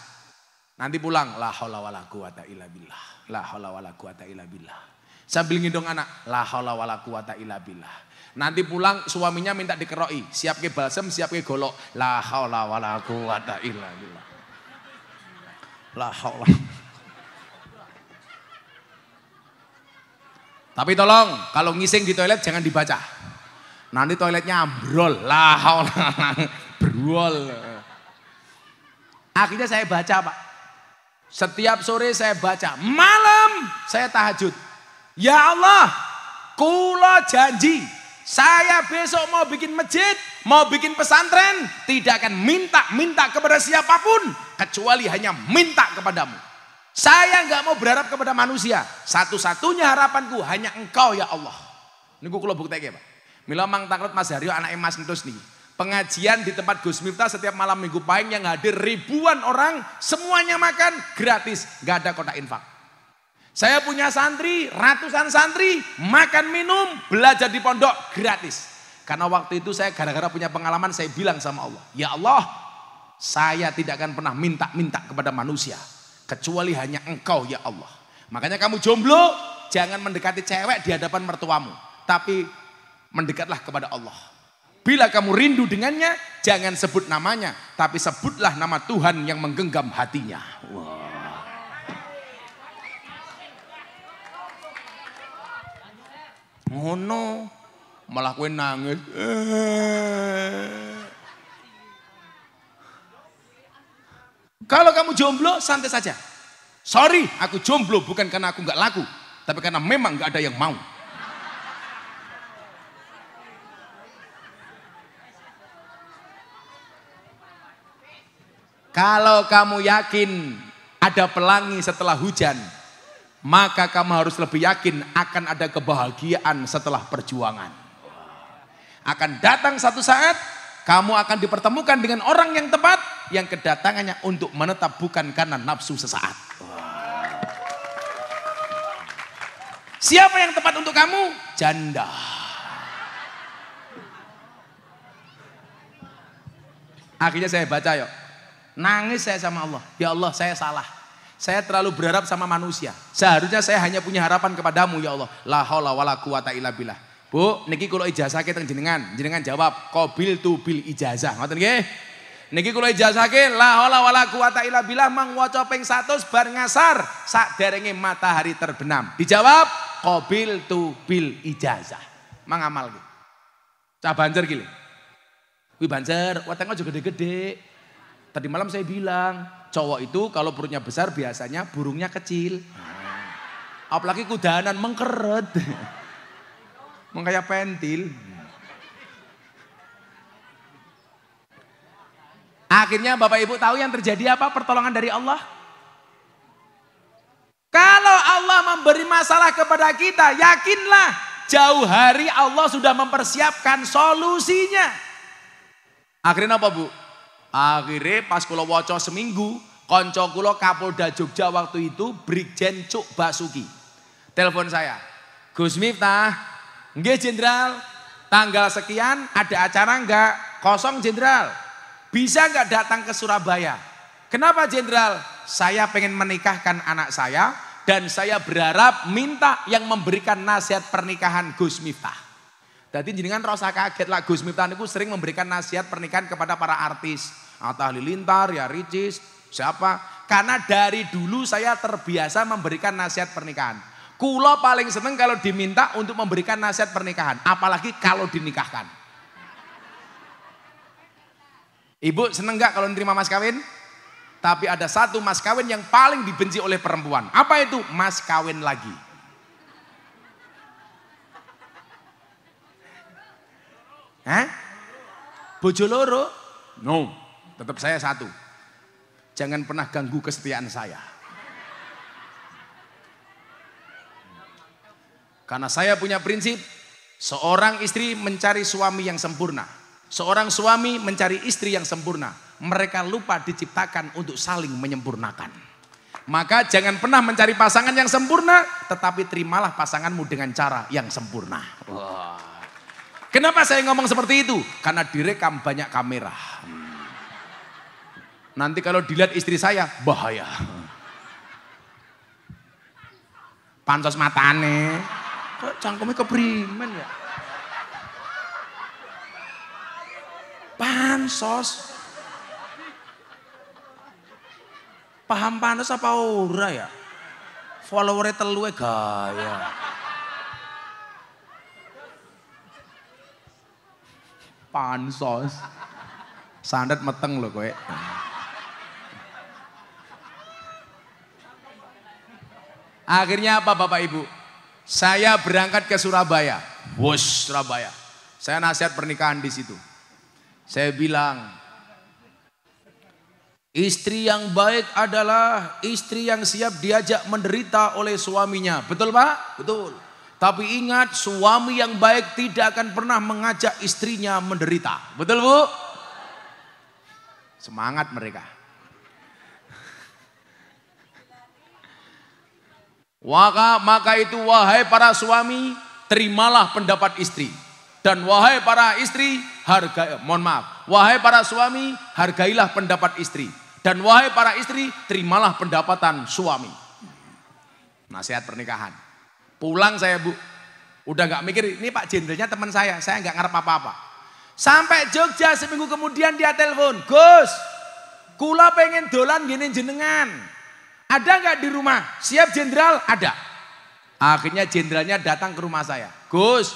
Nanti pulang la haula wala quwata illa billah. La haula wala quwata illa billah. Sambil ngidong anak, la haula wala quwata illa billah. Nanti pulang suaminya minta dikeroi, siap ke balsem, siap ke golok. La haula wala quwata illa billah. La haula. Tapi tolong kalau ngising di toilet jangan dibaca. Nanti toiletnya ambrol. La haula brol. Akhirnya saya baca, Pak. Setiap sore saya baca, malam saya tahajud. Ya Allah, kula janji saya besok mau bikin masjid, mau bikin pesantren, tidak akan minta kepada siapapun, kecuali hanya minta kepadamu. Saya nggak mau berharap kepada manusia. Satu-satunya harapanku hanya Engkau ya Allah. Ini kula buktikan, Pak. Mila mang takrut Mas Haryo anak Mas Entus nih. Pengajian di tempat Gus Miftah setiap malam Minggu Pahing yang hadir ribuan orang, semuanya makan gratis, nggak ada kotak infak. Saya punya santri, ratusan santri, makan minum, belajar di pondok gratis. Karena waktu itu saya gara-gara punya pengalaman, saya bilang sama Allah, ya Allah, saya tidak akan pernah minta kepada manusia, kecuali hanya Engkau ya Allah. Makanya kamu jomblo, jangan mendekati cewek di hadapan mertuamu, tapi mendekatlah kepada Allah. Bila kamu rindu dengannya, jangan sebut namanya, tapi sebutlah nama Tuhan yang menggenggam hatinya. Wow. Ngono, malah kowe nangis. Kalau kamu jomblo, santai saja. Sorry, aku jomblo bukan karena aku nggak laku, tapi karena memang nggak ada yang mau. Kalau kamu yakin ada pelangi setelah hujan, maka kamu harus lebih yakin akan ada kebahagiaan setelah perjuangan. Akan datang satu saat, kamu akan dipertemukan dengan orang yang tepat, yang kedatangannya untuk menetap bukan karena nafsu sesaat. Siapa yang tepat untuk kamu? Janda. Akhirnya saya baca yuk. Nangis saya sama Allah. Ya Allah, saya salah. Saya terlalu berharap sama manusia. Seharusnya saya hanya punya harapan kepadamu ya Allah. La haula wala quwata illa billah. Bu, niki kula ijazahke teng jenengan. Jenengan jawab qabil tu bil ijazah. Ngoten nggih? Niki kula ijazahke la haula wala quwata illa billah mang waca ping 100 bar ngasar saderenge matahari terbenam. Dijawab qabil tu bil ijazah. Mang amal ki. Cah banjer ki lho. Kuwi banjer, wetenge aja gede-gede. Tadi malam saya bilang, cowok itu kalau perutnya besar biasanya burungnya kecil. Apalagi kudanan mengkeret. Mengkayak pentil. Akhirnya Bapak Ibu tahu yang terjadi apa? Pertolongan dari Allah. Kalau Allah memberi masalah kepada kita, yakinlah jauh hari Allah sudah mempersiapkan solusinya. Akhirnya apa Bu? Akhirnya pas kula waca seminggu, konco kula Kapolda Jogja waktu itu Brigjen Cuk Basuki. Telepon saya, Gus Miftah, nggih Jenderal, tanggal sekian ada acara enggak? Kosong Jenderal. Bisa enggak datang ke Surabaya? Kenapa Jenderal? Saya pengen menikahkan anak saya dan saya berharap minta yang memberikan nasihat pernikahan Gus Miftah. Jadi jenengan rasa kaget lah, Gus Miftah niku sering memberikan nasihat pernikahan kepada para artis. Atta Halilintar, ya Ricis, siapa? Karena dari dulu saya terbiasa memberikan nasihat pernikahan. Kula paling seneng kalau diminta untuk memberikan nasihat pernikahan, apalagi kalau dinikahkan. Ibu seneng gak kalau nerima mas kawin? Tapi ada satu mas kawin yang paling dibenci oleh perempuan. Apa itu? Mas kawin lagi. Hah? Bojo loro? No, tetap saya satu. Jangan pernah ganggu kesetiaan saya. Karena saya punya prinsip, seorang istri mencari suami yang sempurna. Seorang suami mencari istri yang sempurna. Mereka lupa diciptakan untuk saling menyempurnakan. Maka jangan pernah mencari pasangan yang sempurna, tetapi terimalah pasanganmu dengan cara yang sempurna. Wah. Kenapa saya ngomong seperti itu? Karena direkam banyak kamera. Nanti kalau dilihat istri saya, bahaya. Pansos matane. Kok cangkemnya keprimen ya? Pansos. Paham pansos apa ora ya? Followernya teluwe gaya. Pansos. Sandet meteng loh kowe. Akhirnya apa Bapak Ibu? Saya berangkat ke Surabaya. Wos, Surabaya. Saya nasihat pernikahan di situ. Saya bilang, istri yang baik adalah istri yang siap diajak menderita oleh suaminya. Betul Pak? Betul. Tapi ingat, suami yang baik tidak akan pernah mengajak istrinya menderita. Betul Bu? Semangat mereka. Maka itu wahai para suami, terimalah pendapat istri. Dan wahai para istri, wahai para suami, hargailah pendapat istri. Dan wahai para istri, terimalah pendapatan suami. Nasihat pernikahan. Pulang saya Bu, udah gak mikir, ini Pak Jenderalnya teman saya gak ngarep apa-apa. Sampai Jogja seminggu kemudian dia telepon, Gus, kula pengen dolan gini jenengan. Ada nggak di rumah? Siap Jenderal? Ada. Akhirnya jenderalnya datang ke rumah saya. Gus,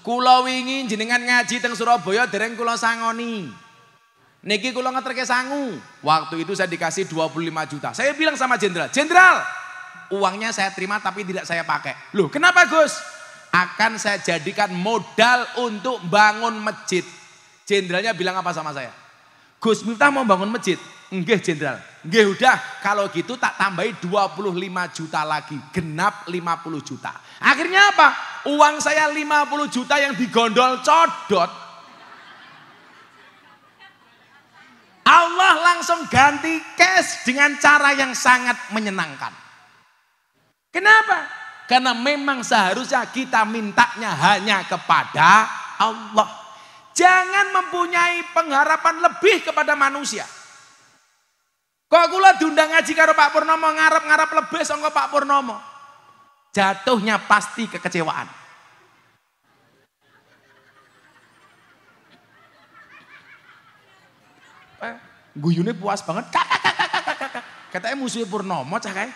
kula wingi jenengan ngaji teng Surabaya dereng kula sangoni. Niki kula ngeterke sangu. Waktu itu saya dikasih 25 juta. Saya bilang sama jenderal, Jenderal, uangnya saya terima tapi tidak saya pakai. Loh, kenapa Gus? Akan saya jadikan modal untuk bangun masjid. Jenderalnya bilang apa sama saya? Gus Miftah mau bangun masjid? Enggak Jenderal. Enggak udah, kalau gitu tak tambahi 25 juta lagi. Genap 50 juta. Akhirnya apa? Uang saya 50 juta yang digondol codot. Allah langsung ganti cash dengan cara yang sangat menyenangkan. Kenapa? Karena memang seharusnya kita mintanya hanya kepada Allah. Jangan mempunyai pengharapan lebih kepada manusia. Kok kula diundang ngaji karo Pak Purnomo ngarep-ngarep lebih sangka Pak Purnomo. Jatuhnya pasti kekecewaan. Guyune puas banget. Katanya musuhnya Purnomo cah kae.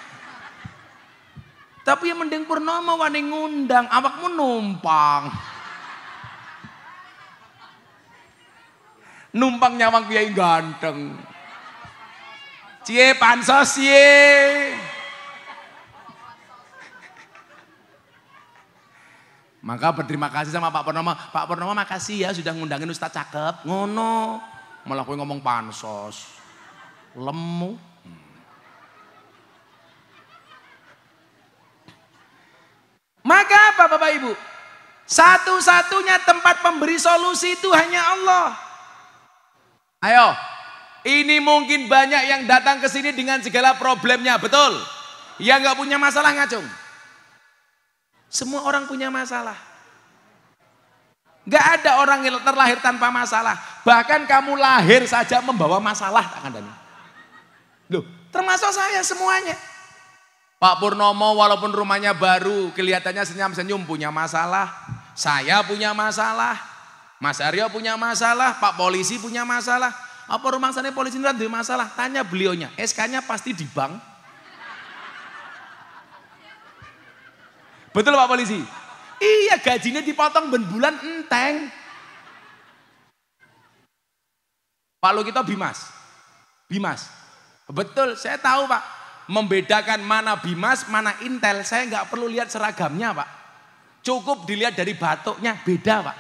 Tapi yang mending Purnomo wani ngundang, awakmu numpang. Numpang nyawang kiai ganteng. Cie pansos ye. Maka berterima kasih sama Pak Purnomo. Pak Purnomo makasih ya sudah ngundangin Ustaz cakep. Ngono. Malah kowe ngomong pansos. Lemu. Maka apa Bapak Ibu? Satu-satunya tempat pemberi solusi itu hanya Allah. Ayo. Ini mungkin banyak yang datang ke sini dengan segala problemnya, betul? Yang nggak punya masalah ngacung. Semua orang punya masalah. Nggak ada orang yang terlahir tanpa masalah. Bahkan kamu lahir saja membawa masalah, tak kandani. Loh, termasuk saya semuanya. Pak Purnomo walaupun rumahnya baru, kelihatannya senyum-senyum punya masalah. Saya punya masalah. Mas Aryo punya masalah. Pak Polisi punya masalah. Apa rumah sana polisi ini ada masalah? Tanya beliaunya, SK-nya pasti di bank. Betul Pak Polisi? Iya, gajinya dipotong ben bulan enteng. Pak Lukito Bimas. Bimas. Betul, saya tahu Pak. Membedakan mana Bimas, mana Intel, saya nggak perlu lihat seragamnya Pak. Cukup dilihat dari batuknya, beda Pak.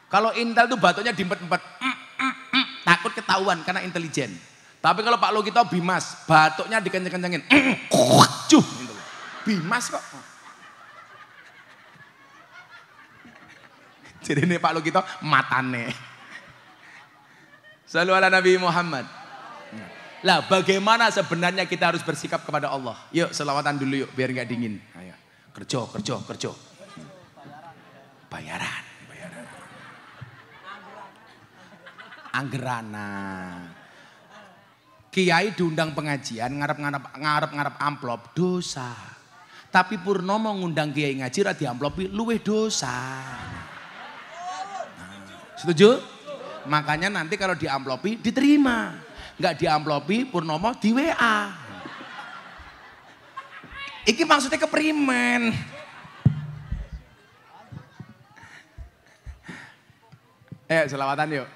Kalau Intel tuh batuknya diempet-empet. Takut ketahuan karena intelijen. Tapi kalau Pak Lukito Bimas, batuknya dikenceng-kencengin. Bimas kok. Jadi ini Pak Lukito matane. Shallu ala Nabi Muhammad. Lah bagaimana sebenarnya kita harus bersikap kepada Allah? Yuk selawatan dulu yuk biar nggak dingin. Ayo. Kerja. Bayaran. Anggerana. Kiai diundang pengajian ngarep amplop dosa. Tapi Purnomo ngundang kiai ngaji ra diamplopi luwih dosa. Setuju? Makanya nanti kalau diamplopi diterima. Enggak diamplopi Purnomo di WA. Iki maksudnya keprimen. Selawatan yuk.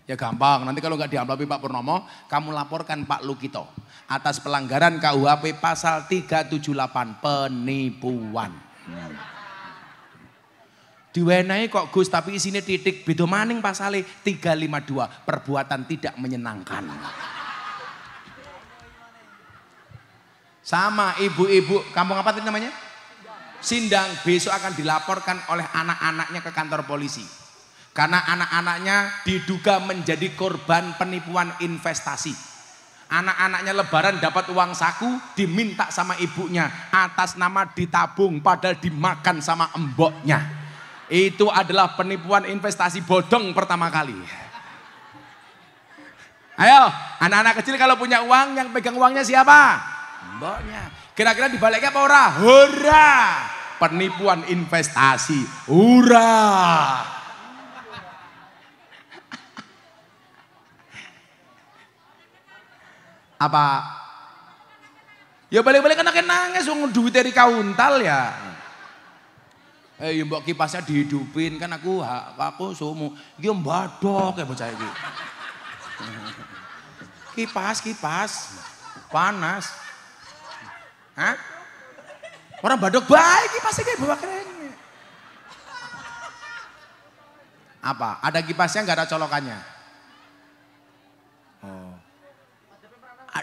Ya gampang, nanti kalau nggak diamplopi Pak Purnomo, kamu laporkan Pak Lukito atas pelanggaran KUHP pasal 378 penipuan. Diwenehi kok Gus tapi isinya titik beda maning pasale 352 perbuatan tidak menyenangkan. Sama ibu-ibu, kampung apa tadi namanya? Sindang besok akan dilaporkan oleh anak-anaknya ke kantor polisi. Karena anak-anaknya diduga menjadi korban penipuan investasi. Anak-anaknya lebaran dapat uang saku diminta sama ibunya atas nama ditabung padahal dimakan sama emboknya. Itu adalah penipuan investasi bodong pertama kali. Ayo, anak-anak kecil kalau punya uang yang pegang uangnya siapa? Emboknya. Kira-kira dibaliknya apa ora? Hurra! Penipuan investasi. Hurra! Apa? Ya balik-balik kan nangis wong duit dari kauntal ya. Ya mbok kipasnya dihidupin kan aku sumu. Iki mbadok ya bocah iki. Kipas panas. Hah? Orang badok baik kipasnya kayak bawa keren. Apa? Ada kipasnya nggak ada colokannya?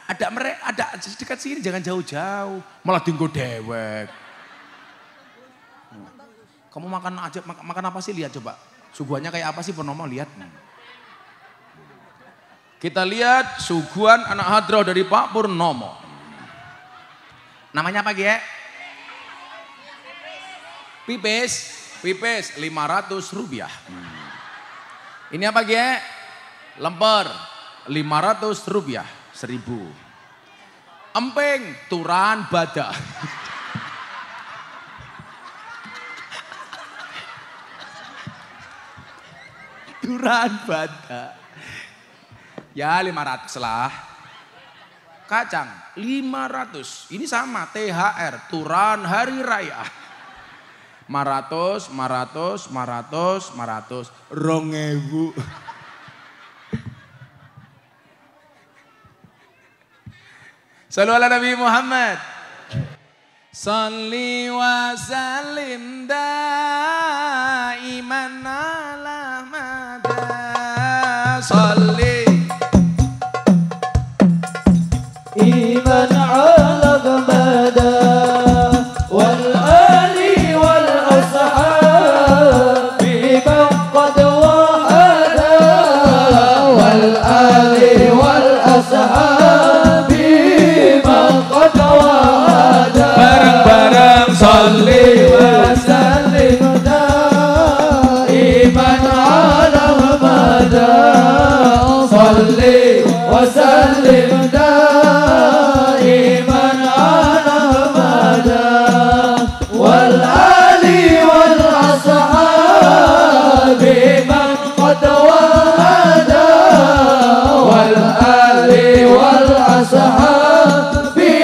Ada dekat sini jangan jauh-jauh malah tinggal dewek. Kamu makan aja makan apa sih lihat coba suguhannya kayak apa sih Purnomo lihat. Kita lihat suguhan anak hadroh dari Pak Purnomo. Namanya apa Gie? Pipis 500 rupiah. Ini apa Gie? Lemper 500 rupiah. 1000. Emping turan bada. Turan bada. Ya 500 lah. Kacang 500. Ini sama THR turan hari raya. 500 2000. Shallu ala Nabi Muhammad. Shalli wa sallim daiman ala mada. Shalli iman ala mada. Wal ali wal ashab biman qad wahada. Wal ali wal ashab Salli wa sallim daiman ala mada. Salli wa sallim daiman ala mada. Wal ali wal ashabi man qad wahada. Wal ali wal ashabi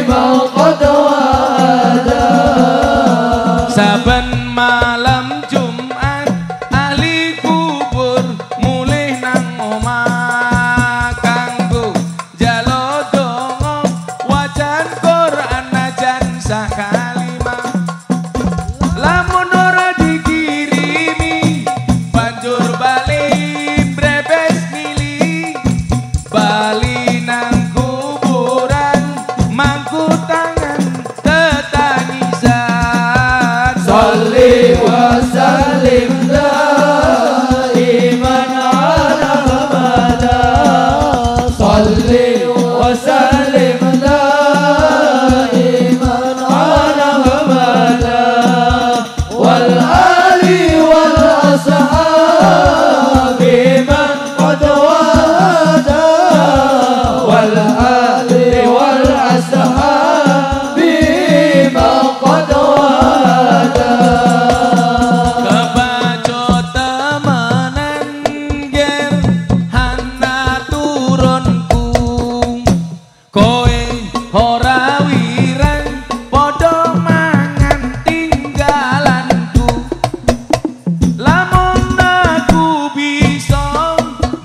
man qad wahada. Saben malam Jumat ahli kubur mulih nang omah kanggo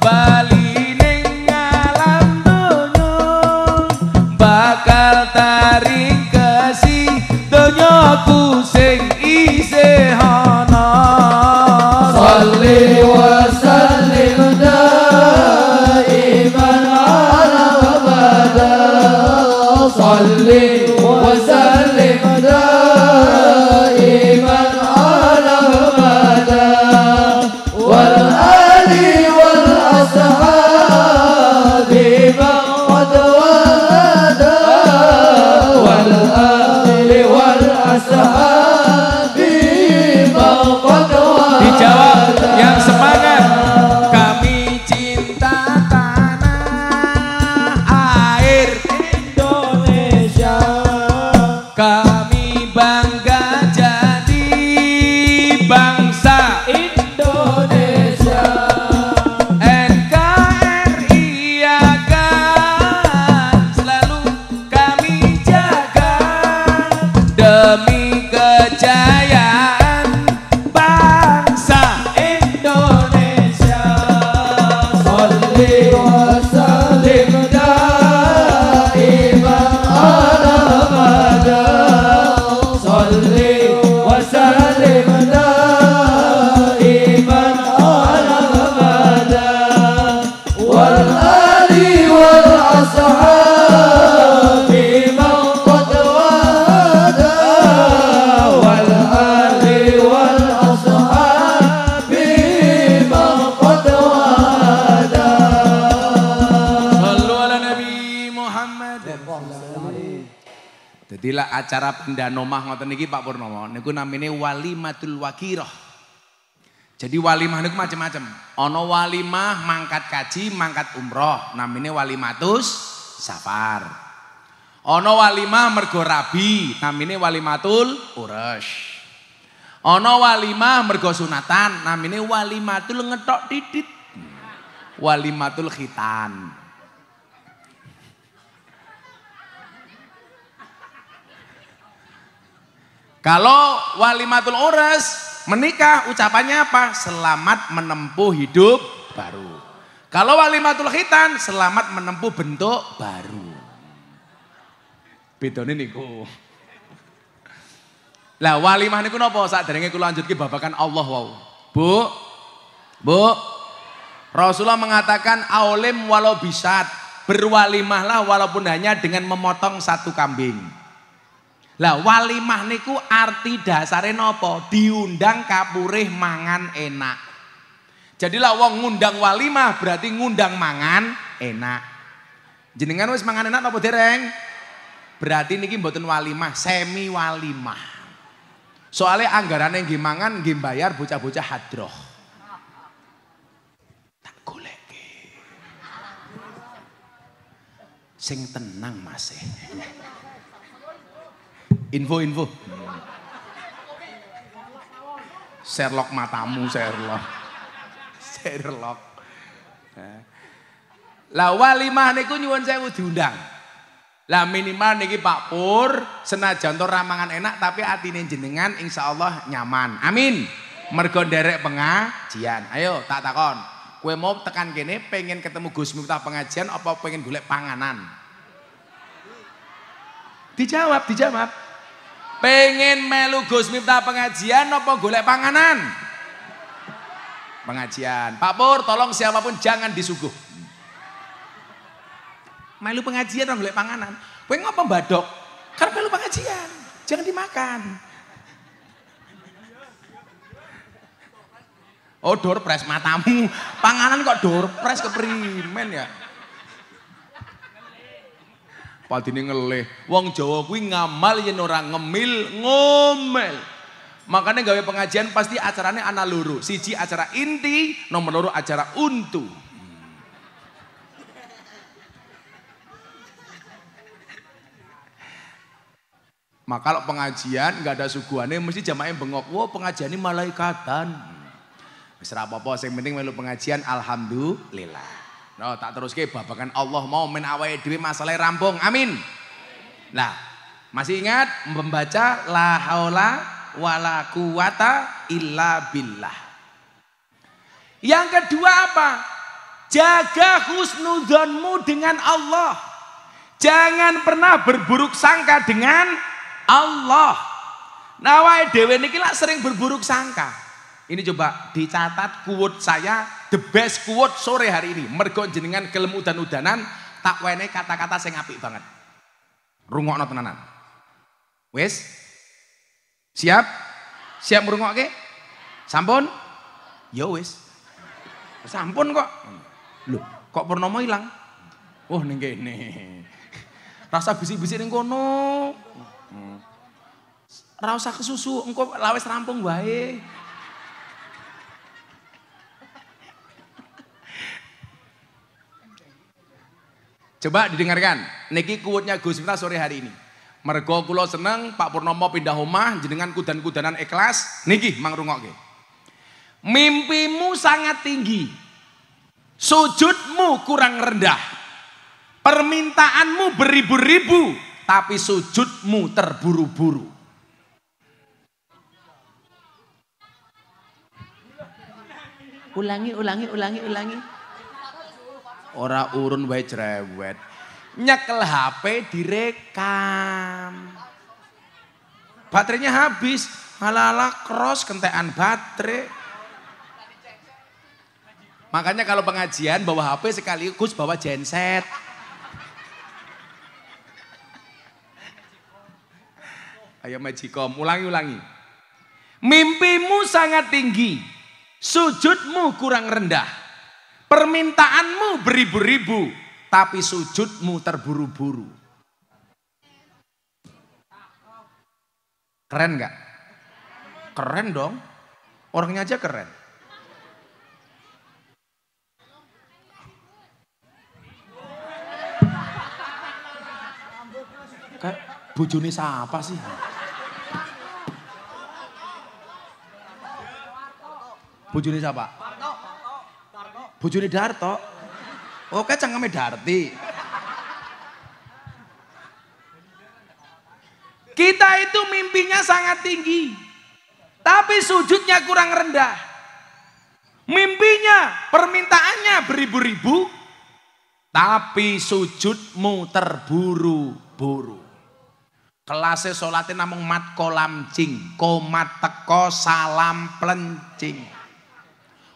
bali ning alam donya bakal taring kesi donyaku sing isih ana salli wa sallim daiman ala abada salli wa sallim daiman ala abada wal ali wal ashabi man qad wada wal ali wal ashabi man qad wada. Dijawab yang semangat. Kami cinta tanah air Indonesia, kami bangga jadi bangsa Indonesia, NKRI akan selalu kami jaga demi kejayaan bangsa Indonesia. Salli wa sallim daiman ala abada. Salli wa sallim daiman ala abada. Wal ali wal ashabi man qad wada. Wal ali wal ashabi man qad wada. Sallu ala Nabi Muhammad. Jadilah acara pendanomah ngoten niki Pak Purnomo niku namine walimatul wakirah. Jadi walimah niku macam-macam. Ana walimah mangkat kaji, mangkat umroh, namine walimatus safar. Ana walimah mergo rabi, namine walimatul urus. Ana walimah mergo sunatan, namine walimatul ngetok titit. Walimatul khitan. Kalau walimatul urus menikah ucapannya apa? Selamat menempuh hidup baru. Kalau walimatul khitan selamat menempuh bentuk baru. Bedone niku. Lah walimah niku napa? Saderenge kula lanjutke babakan Allah wau. Bu. Rasulullah mengatakan aulim walau bisat, berwalimahlah walaupun hanya dengan memotong satu kambing. Lah walimah niku arti dasare napa? Diundang kapurih mangan enak. Jadilah wong ngundang walimah berarti ngundang mangan enak. Jenengan wis mangan enak napa dereng? Berarti niki mboten walimah, semi walimah. Soalnya anggarane nggih mangan nggih bayar bocah-bocah hadroh. Tak goleki. Sing tenang Mas. Info. Sherlock matamu Sherlock. Lah walimah niku nyuwun sewu diundang. Lah minimal niki Pak Pur senajan to ramangan enak tapi atine jenengan insyaallah nyaman. Amin. Mergo nderek pengajian. Ayo tak takon. Kowe mau tekan kene pengen ketemu Gus Miftah pengajian apa pengen golek panganan? Dijawab. Pengen melu Gus Miftah pengajian apa golek panganan? Pengajian. Pak Pur tolong siapapun jangan disuguh. Melu pengajian orang golek panganan. Kowe ngapa mbadok? Karena melu pengajian. Jangan dimakan. Oh door press matamu. Panganan kok door press keprimen ya? Padine ngelih. Wong Jawa kuwi ngamal yen ora ngemil ngomel. Makanya gawe pengajian pasti acaranya ana loro. Siji acara inti, nomor loro acara untu. Maka kalau pengajian nggak ada suguhannya mesti jamaah bengok. Wah pengajian ini malaikatan. Wis ora apa-apa sing penting melu pengajian alhamdulillah. No, tak terus ke babakan Allah mau men awake dhewe masalah rampung. Amin. Nah, masih ingat membaca la haula wala quwata illa billah. Yang kedua apa? Jaga husnudzonmu dengan Allah. Jangan pernah berburuk sangka dengan Allah. Nah, wae dhewe niki lak sering berburuk sangka. Ini coba dicatat quote saya, the best quote sore hari ini. Mergo jenengan gelem udan-udanan, tak wene kata-kata sing apik banget. Rungokno tenanan. Wis? Siap? Siap ngrungokke? Sampun? Ya wis. Sampun kok. Loh, kok Purnomo ilang? Oh, ning kene. Rasa bisik-bisik ning kono. Ora usah kesusu, engko lawes rampung wae. Coba didengarkan, niki quote-nya Gus Miftah sore hari ini. Mergo kula seneng Pak Purnomo pindah omah jenengan kudan-kudanan ikhlas, niki mangrungokke. Mimpimu sangat tinggi. Sujudmu kurang rendah. Permintaanmu beribu-ribu, tapi sujudmu terburu-buru. Ulangi. Ora urun wae cerewet. Nyekel HP direkam. Baterainya habis. Halala cross kentekan baterai. Makanya kalau pengajian bawa HP sekaligus bawa genset. Ayo Magicom, ulangi. Mimpimu sangat tinggi. Sujudmu kurang rendah. Permintaanmu beribu-ribu, tapi sujudmu terburu-buru. Keren gak? Keren dong. Orangnya aja keren. Kayak bojone siapa sih? Bojone siapa? Bojone Darto. Oke, cangkeme Darti. Kita itu mimpinya sangat tinggi, tapi sujudnya kurang rendah. Mimpinya, permintaannya beribu-ribu, tapi sujudmu terburu-buru. Kelasnya sholatnya namung mat kolam cing, komat teko salam plencing.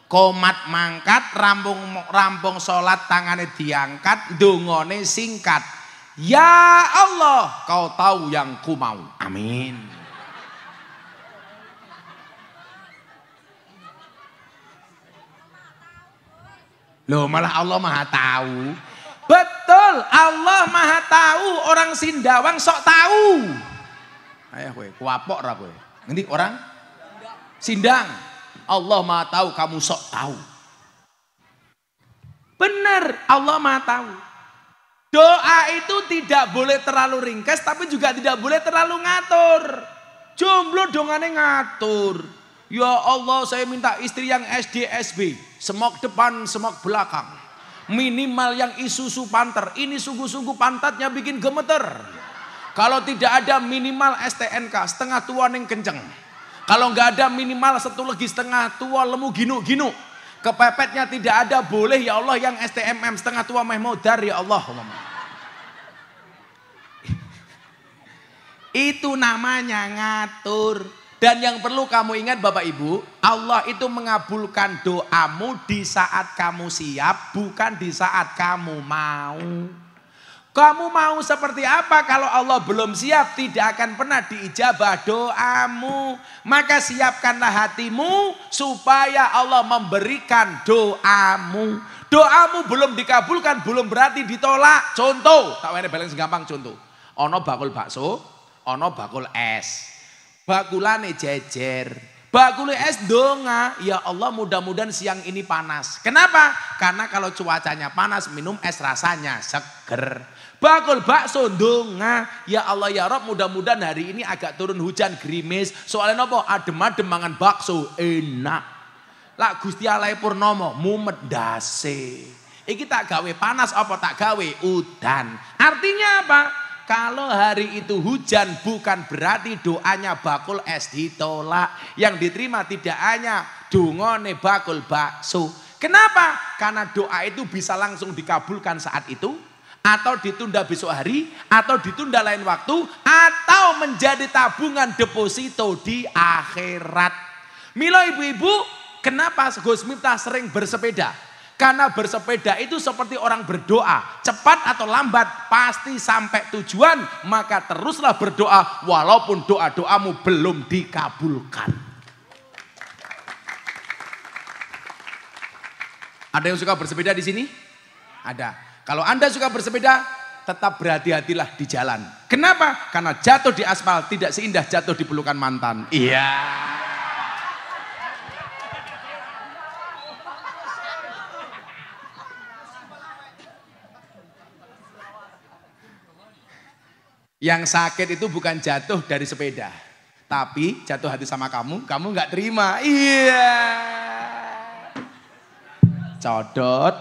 Komat mangkat, rampung sholat tangannya diangkat, dungone singkat. Ya Allah, kau tahu yang ku mau. Amin. Loh, malah Allah maha tahu. Betul, Allah maha tahu. Orang Sindawang sok tahu. Ayo kowe, kuapok ra kowe. Ngendi orang? Sindang. Allah maha tahu, kamu sok tahu. Benar, Allah maha tahu. Doa itu tidak boleh terlalu ringkas, tapi juga tidak boleh terlalu ngatur. Jomblo dongane ngatur. Ya Allah, saya minta istri yang SD SB, semok depan, semok belakang. Minimal yang Isuzu Panther, ini sungguh-sungguh pantatnya bikin gemeter. Kalau tidak ada minimal STNK, setengah tua neng kenceng. Kalau nggak ada minimal satu lagi setengah tua lemu ginu-ginu. Kepepetnya tidak ada, boleh ya Allah yang STMM setengah tua meh modar ya Allah. Itu namanya ngatur. Dan yang perlu kamu ingat Bapak Ibu, Allah itu mengabulkan doamu di saat kamu siap, bukan di saat kamu mau. Kamu mau seperti apa kalau Allah belum siap, tidak akan pernah diijabah doamu. Maka siapkanlah hatimu supaya Allah memberikan doamu. Doamu belum dikabulkan, belum berarti ditolak. Contoh, tak wene baleng gampang contoh. Ono bakul bakso, ono bakul es. Bakulane jejer. Bakul es donga, ya Allah mudah-mudahan siang ini panas. Kenapa? Karena kalau cuacanya panas minum es rasanya seger. Bakul bakso donga, ya Allah ya Rob mudah-mudahan hari ini agak turun hujan gerimis. Soalnya nopo adem-adem mangan bakso enak. Lah Gusti Allah Purnomo mumet dase. Iki tak gawe panas apa tak gawe udan. Artinya apa? Kalau hari itu hujan bukan berarti doanya bakul es ditolak. Yang diterima tidak hanya dungone bakul bakso. Kenapa? Karena doa itu bisa langsung dikabulkan saat itu, atau ditunda besok hari, atau ditunda lain waktu, atau menjadi tabungan deposito di akhirat. Milo ibu-ibu, kenapa Gus Miftah sering bersepeda? Karena bersepeda itu seperti orang berdoa, cepat atau lambat pasti sampai tujuan, maka teruslah berdoa walaupun doa-doamu belum dikabulkan. Ada yang suka bersepeda di sini? Ada. Kalau Anda suka bersepeda, tetap berhati-hatilah di jalan. Kenapa? Karena jatuh di aspal tidak seindah jatuh di pelukan mantan. Iya. Yang sakit itu bukan jatuh dari sepeda, tapi jatuh hati sama kamu nggak terima. Iya. Codot.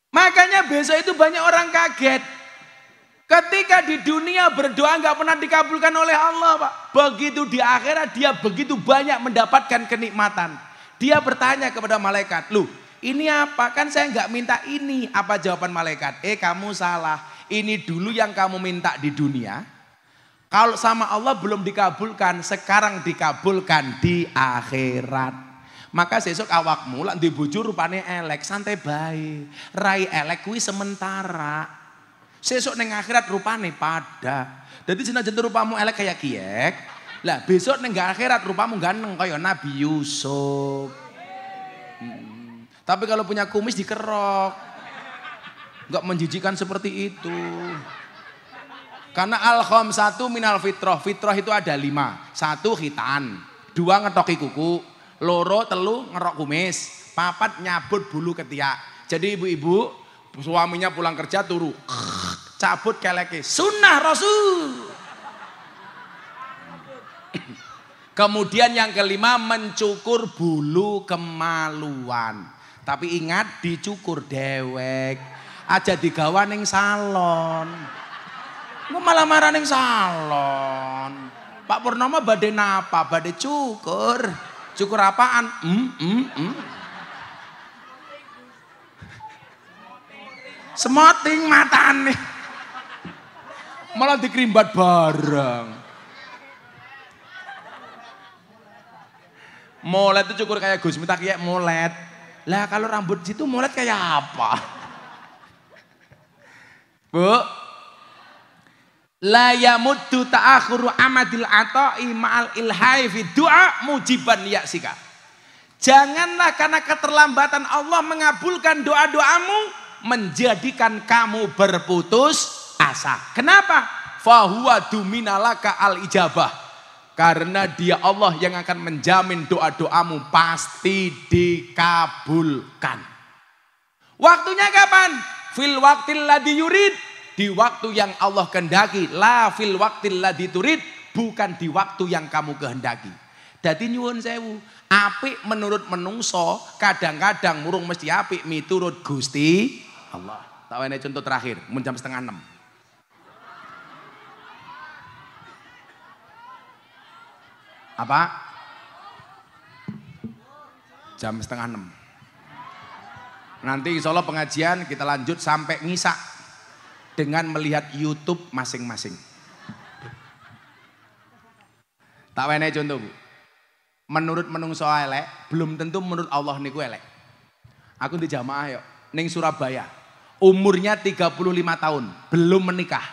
Makanya besok itu banyak orang kaget. Ketika di dunia berdoa nggak pernah dikabulkan oleh Allah, Pak. Begitu di akhirat dia begitu banyak mendapatkan kenikmatan. Dia bertanya kepada malaikat, "Loh, ini apa? Kan saya nggak minta ini." Apa jawaban malaikat? Kamu salah. Ini dulu yang kamu minta di dunia. Kalau sama Allah belum dikabulkan, sekarang dikabulkan di akhirat. Maka sesuk awakmu lak ndek bojo rupane elek, santai bae. Rai elek kuwi sementara. Sesuk ning akhirat rupane pada. Dadi senajan rupamu elek kayak kiek, lah besok ning akhirat rupamu ganteng kaya Nabi Yusuf. Tapi kalau punya kumis dikerok, nggak menjijikan seperti itu. Karena al-khamsatu minal fitrah. Fitrah itu ada 5. 1 khitan, 2 ngetoki kuku, loro telu ngerok kumis, 4 nyabut bulu ketiak. Jadi ibu-ibu suaminya pulang kerja turu cabut keleke, sunnah Rasul. Kemudian yang kelima mencukur bulu kemaluan. Tapi ingat dicukur dewek, aja digawa ning salon. Kok malah marah ning salon. Pak Purnomo badhe napa? Badhe cukur. Cukur apaan? Semoting matane. Malah dikerimbat bareng. Molet itu cukur kayak Gus Miftah kayak molet. Lah kalau rambut situ molet kayak apa? Bu, la yamuddu ta'akhuru amadil ata'i ma'al ilhai fi du'a mujiban ya'sika. Janganlah karena keterlambatan Allah mengabulkan doa-doamu menjadikan kamu berputus asa. Kenapa? Fahuwa duminalaka al ijabah. Karena dia Allah yang akan menjamin doa-doamu pasti dikabulkan. Waktunya kapan? Fil waktil ladzi yurid. Di waktu yang Allah kehendaki. La fil waktil ladzi turid. Bukan di waktu yang kamu kehendaki. Dadi nyuwun sewu. Apik menurut menungso. Kadang-kadang murung mesti apik miturut Gusti Allah. Tak wene contoh terakhir. Mun jam 5:30. Apa? Jam 5:30. Nanti insya Allah pengajian kita lanjut sampai ngisak dengan melihat YouTube masing-masing. Tak wene contoh Bu. Menurut menungso elek, belum tentu menurut Allah niku elek. Aku di jamaah yuk, ning Surabaya. Umurnya 35 tahun, belum menikah.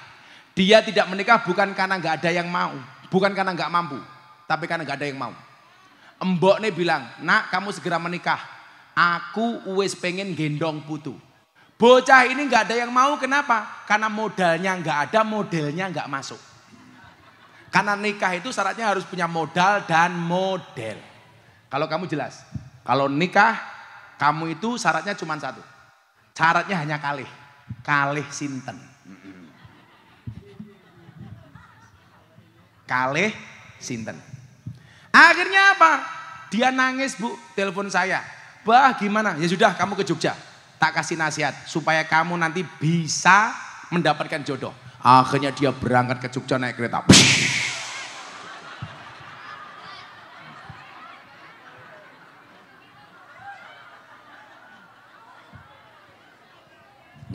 Dia tidak menikah bukan karena nggak ada yang mau, bukan karena nggak mampu. Tapi karena gak ada yang mau. Mbok nih bilang, "Nak, kamu segera menikah. Aku wis pengen gendong putu." Bocah ini gak ada yang mau, kenapa? Karena modalnya gak ada, modelnya gak masuk. Karena nikah itu syaratnya harus punya modal dan model. Kalau kamu jelas, kalau nikah kamu itu syaratnya cuma satu. Syaratnya hanya kalih. Kalih sinten. Kalih sinten. Akhirnya apa? Dia nangis Bu, telepon saya. "Bah gimana?" "Ya sudah kamu ke Jogja. Tak kasih nasihat supaya kamu nanti bisa mendapatkan jodoh." Akhirnya dia berangkat ke Jogja naik kereta.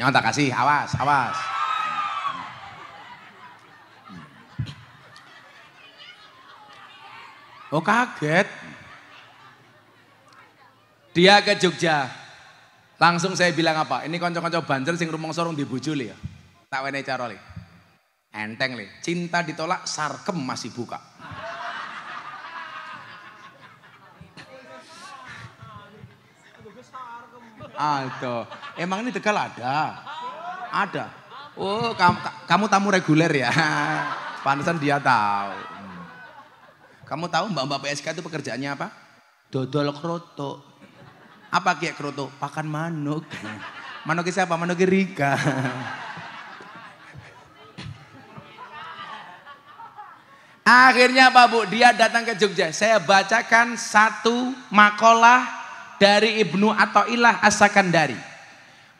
Yang tak kasih, awas, awas. Oh kaget. Dia ke Jogja. Langsung saya bilang apa? Ini konco-konco Banjar sing rumong sorong di bojo le ya. Tak wenehi cara le. Enteng le. Cinta ditolak, sarkem masih buka. Aduh, emang ini Tegal ada? Ada. Oh, kamu tamu reguler ya? Pantesan dia tahu. Kamu tahu mbak-mbak PSK itu pekerjaannya apa? Dodol kroto. Apa kayak kroto? Pakan manuk. Manuknya siapa? Manuknya Rika. Akhirnya Pak Bu, dia datang ke Jogja. Saya bacakan satu makalah dari Ibnu Athaillah As-Sakandari.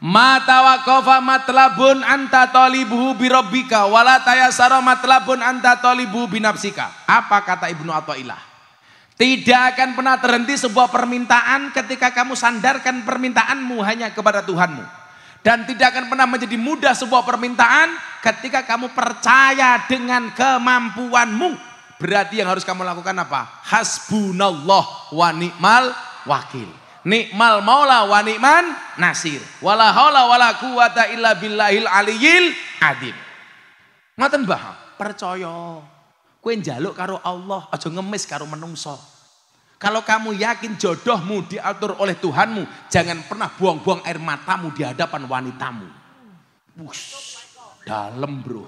Ma tawaqafa matlabun anta talibuhu birabbika wala tayassara matlabun anta talibuhu binafsika. Apa kata Ibnu Athaillah? Tidak akan pernah terhenti sebuah permintaan ketika kamu sandarkan permintaanmu hanya kepada Tuhanmu. Dan tidak akan pernah menjadi mudah sebuah permintaan ketika kamu percaya dengan kemampuanmu. Berarti yang harus kamu lakukan apa? Hasbunallah wa ni'mal wakil. Nikmal maula wa ni'man nasir. Wala haula wala quwata illa billahil aliyil adim. Ngoten Mbah, percaya. Kowe njaluk karo Allah, aja ngemis karo menungso. Kalau kamu yakin jodohmu diatur oleh Tuhanmu, jangan pernah buang-buang air matamu di hadapan wanitamu. Wush, dalam bro.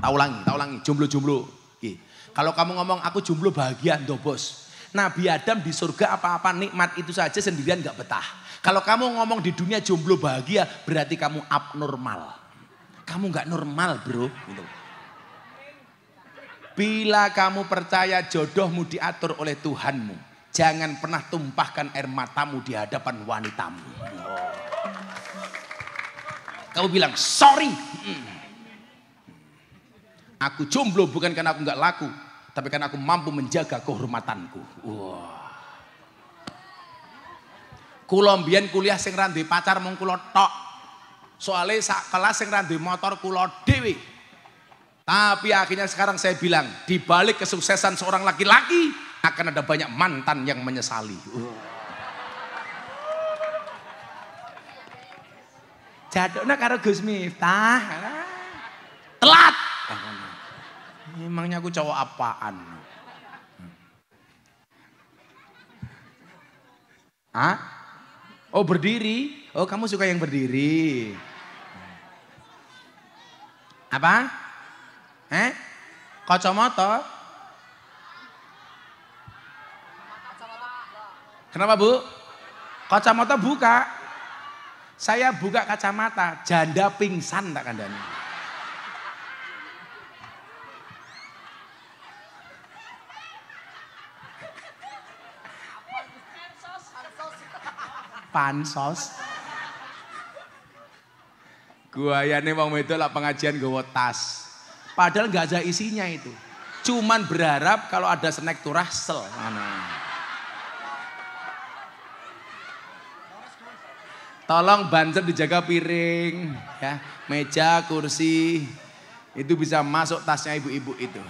Tak ulangi, jomblo-jomblo. Kalau kamu ngomong aku jomblo bahagia, ndo bos. Nabi Adam di surga apa-apa nikmat itu saja sendirian gak betah. Kalau kamu ngomong di dunia jomblo bahagia, berarti kamu abnormal. Kamu gak normal bro. Gitu. Bila kamu percaya jodohmu diatur oleh Tuhanmu, jangan pernah tumpahkan air matamu di hadapan wanitamu. Kamu bilang sorry. Aku jomblo bukan karena aku gak laku, tapi karena aku mampu menjaga kehormatanku. Wah. Kula mbiyen kuliah sing ra duwe pacar mung kula tok. Soale sak kelas sing ra duwe motor kula dhewe. Tapi akhirnya sekarang saya bilang, di balik kesuksesan seorang laki-laki akan ada banyak mantan yang menyesali. Jadukna karo Gus Miftah. Telat. Emangnya aku cowok apaan? Hah? Oh berdiri? Oh kamu suka yang berdiri? Apa? Kacamata? Kenapa Bu? Kacamata buka. Saya buka kacamata, janda pingsan tak kandani. Pansos. Guayane wong wedok lak pengajian nggawa tas. Padahal nggak ada isinya itu. Cuman berharap kalau ada snack tuh rasel. Tolong banser dijaga piring, ya, meja, kursi. Itu bisa masuk tasnya ibu-ibu itu.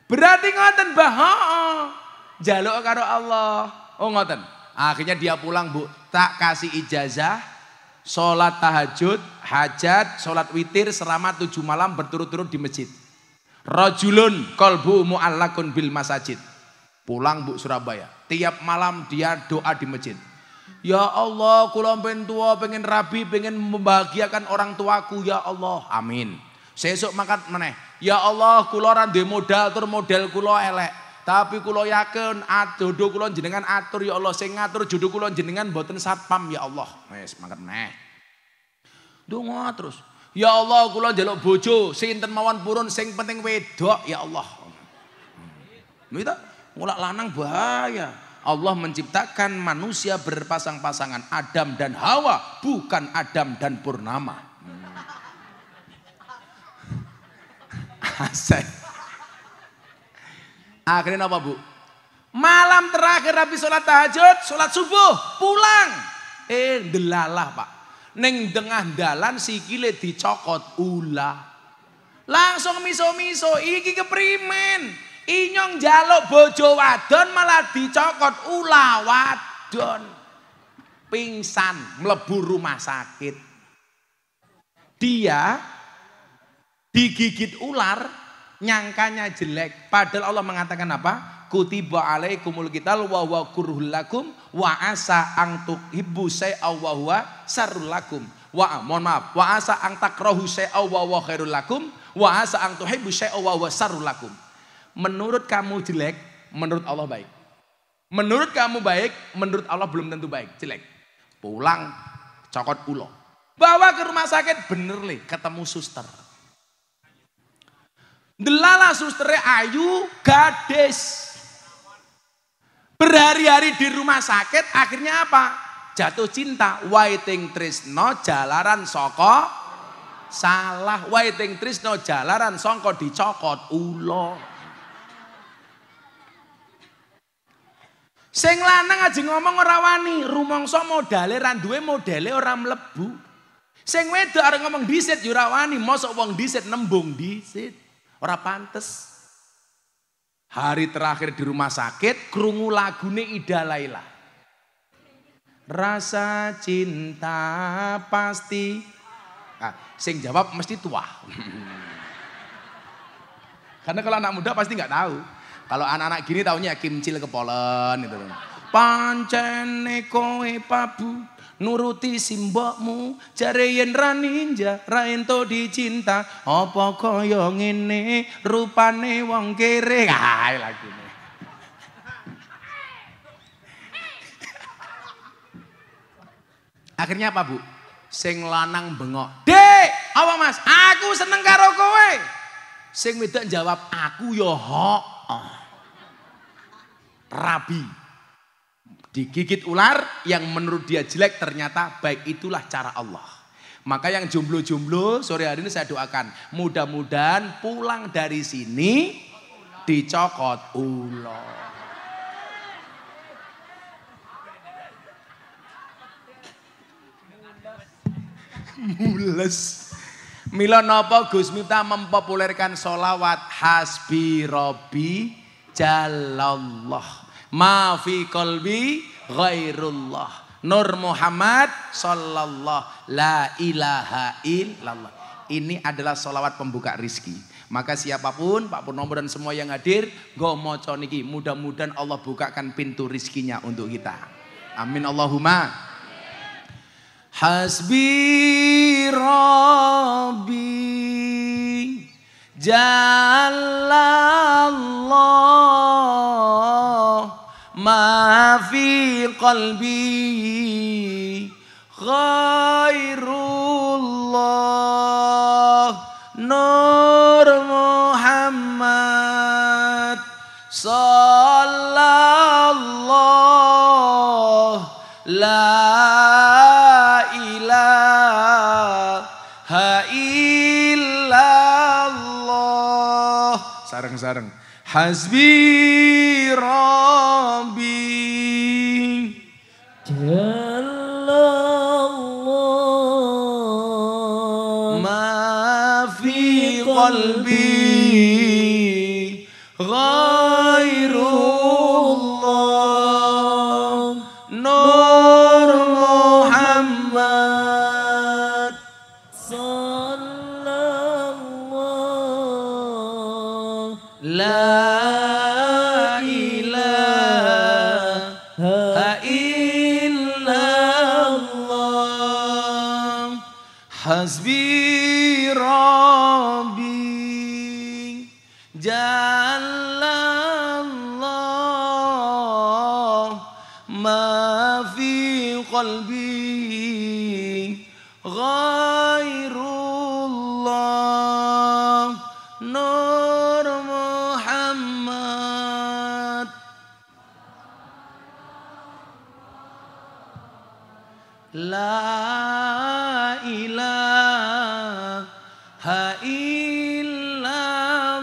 Berarti ngoten bah, jaluk karo Allah. Oh ngoten. Akhirnya dia pulang Bu, tak kasih ijazah, sholat tahajud, hajat, sholat witir selama 7 malam berturut-turut di masjid. Rajulun qalbu mu'allakun bil masajid. Pulang Bu Surabaya, tiap malam dia doa di masjid. Ya Allah, kula pengen tua, pengen rabi, pengen membahagiakan orang tuaku, ya Allah, amin. Sesuk mangkat meneh. Ya Allah, kula ora duwe modal tur model kula elek. Tapi kula yakin jodoh kula jenengan atur ya Allah. Sing ngatur jodoh kula jenengan mboten satpam ya Allah. Wis mangkat meneh. Donga terus. Ya Allah, kula njaluk bojo sinten mawon purun sing penting wedok ya Allah. Kita mulak lanang bahaya. Allah menciptakan manusia berpasang-pasangan Adam dan Hawa, bukan Adam dan Purnama. Asik. Akhirnya apa Bu? Malam terakhir habis sholat tahajud, sholat subuh, pulang. Delalah Pak. Neng tengah dalan sikile dicokot ulah. Langsung miso-miso, iki keprimen. Inyong jaluk bojo wadon malah dicokot ulah wadon. Pingsan, mlebu rumah sakit. Dia digigit ular, nyangkanya jelek. Padahal Allah mengatakan apa? Kutiba alaikumul qital wa huwa kurhul lakum wa asa ang tuhibbu syai'aw wa huwa sarrul lakum. Mohon maaf, wa asa ang takrahu syai'aw wa huwa khairul lakum wa asa ang tuhibbu syai'aw wa huwa sarrul lakum. Menurut kamu jelek, menurut Allah baik. Menurut kamu baik, menurut Allah belum tentu baik, jelek. Pulang cokot ulo. Bawa ke rumah sakit, bener le, ketemu suster. Delala susternya ayu, gadis. Berhari-hari di rumah sakit, akhirnya apa? Jatuh cinta. Waiting tresno jalaran soko salah. Waiting tresno jalaran songko dicokot ulo. Sing lanang aja ngomong ora wani, rumangsa modale ra duwe modele ora mlebu. Sing wedok arep ngomong dhisit ya ora wani, mosok wong dhisit nembung dhisit. Ora pantes. Hari terakhir di rumah sakit, krungu lagune Ida Laila. Rasa cinta pasti. Sing jawab mesti tua. Karena kalau anak muda pasti nggak tahu. Kalau anak-anak gini taunya kimcil kepolen gitu. Pancene kowe pabu nuruti simbokmu jare yen ra ninja ra ento dicinta apa kaya ngene rupane wong kere. Kae lagune. Akhirnya apa Bu? Sing lanang bengok. Dek, apa Mas? Aku seneng karo kowe. Sing wedok jawab, aku yo Rabi. Digigit ular yang menurut dia jelek ternyata baik, itulah cara Allah. Maka yang jomblo-jomblo sore hari ini saya doakan. Mudah-mudahan pulang dari sini dicokot ular. Mules. Mila napa Gus Miftah mempopulerkan sholawat hasbi robbi jalallah. Ma fi qalbi ghairullah. Nur Muhammad sallallahu la ilaha illallah. Ini adalah sholawat pembuka rizki. Maka siapapun, Pak Purnomo dan semua yang hadir, go moco niki. Mudah-mudahan Allah bukakan pintu rizkinya untuk kita. Amin Allahumma. Hasbi Rabbi Jalallah ma fi qalbi ghairullah Nur Muhammad sallallahu la ilaha illallah. Sareng-sareng. Hasbi Rabbi Jalallah ma fi qalbi ghairullah Nur Muhammad sallallahu la Hasbi Rabbi Jalallah ma fi qalbi ghairullah Nur Muhammad la ilaha illallah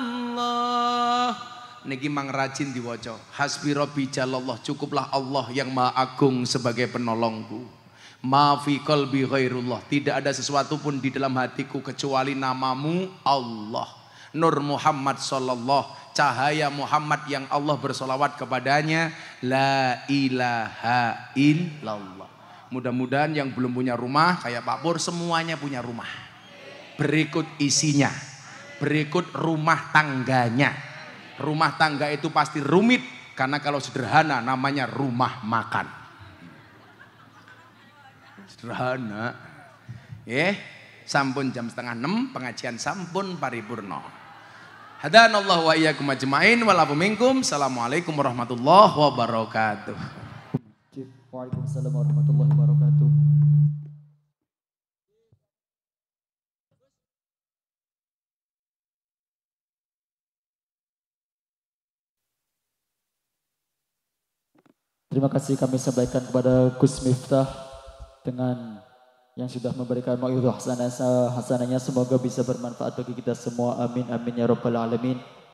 niki mang rajin diwaca. Hasbi rabbi jalallah, cukuplah Allah yang Maha Agung sebagai penolongku. Ma fi qalbi ghairullah, tidak ada sesuatu pun di dalam hatiku kecuali namamu Allah. Nur Muhammad sallallahu, cahaya Muhammad yang Allah bersolawat kepadanya. La ilaha illallah. Mudah-mudahan yang belum punya rumah kayak Pak Pur semuanya punya rumah. Berikut isinya, berikut rumah tangganya. Rumah tangga itu pasti rumit karena kalau sederhana namanya rumah makan. Sederhana. Sampun jam 5:30 pengajian sampun paripurna. Hadanallahu wa iyyakum ajmain walafu minkum. Assalamualaikum warahmatullahi wabarakatuh. Waalaikumsalam warahmatullahi wabarakatuh. Terima kasih kami sampaikan kepada Gus Miftah dengan yang sudah memberikan mau'izah hasanahnya, semoga bisa bermanfaat bagi kita semua. Amin amin ya rabbal alamin.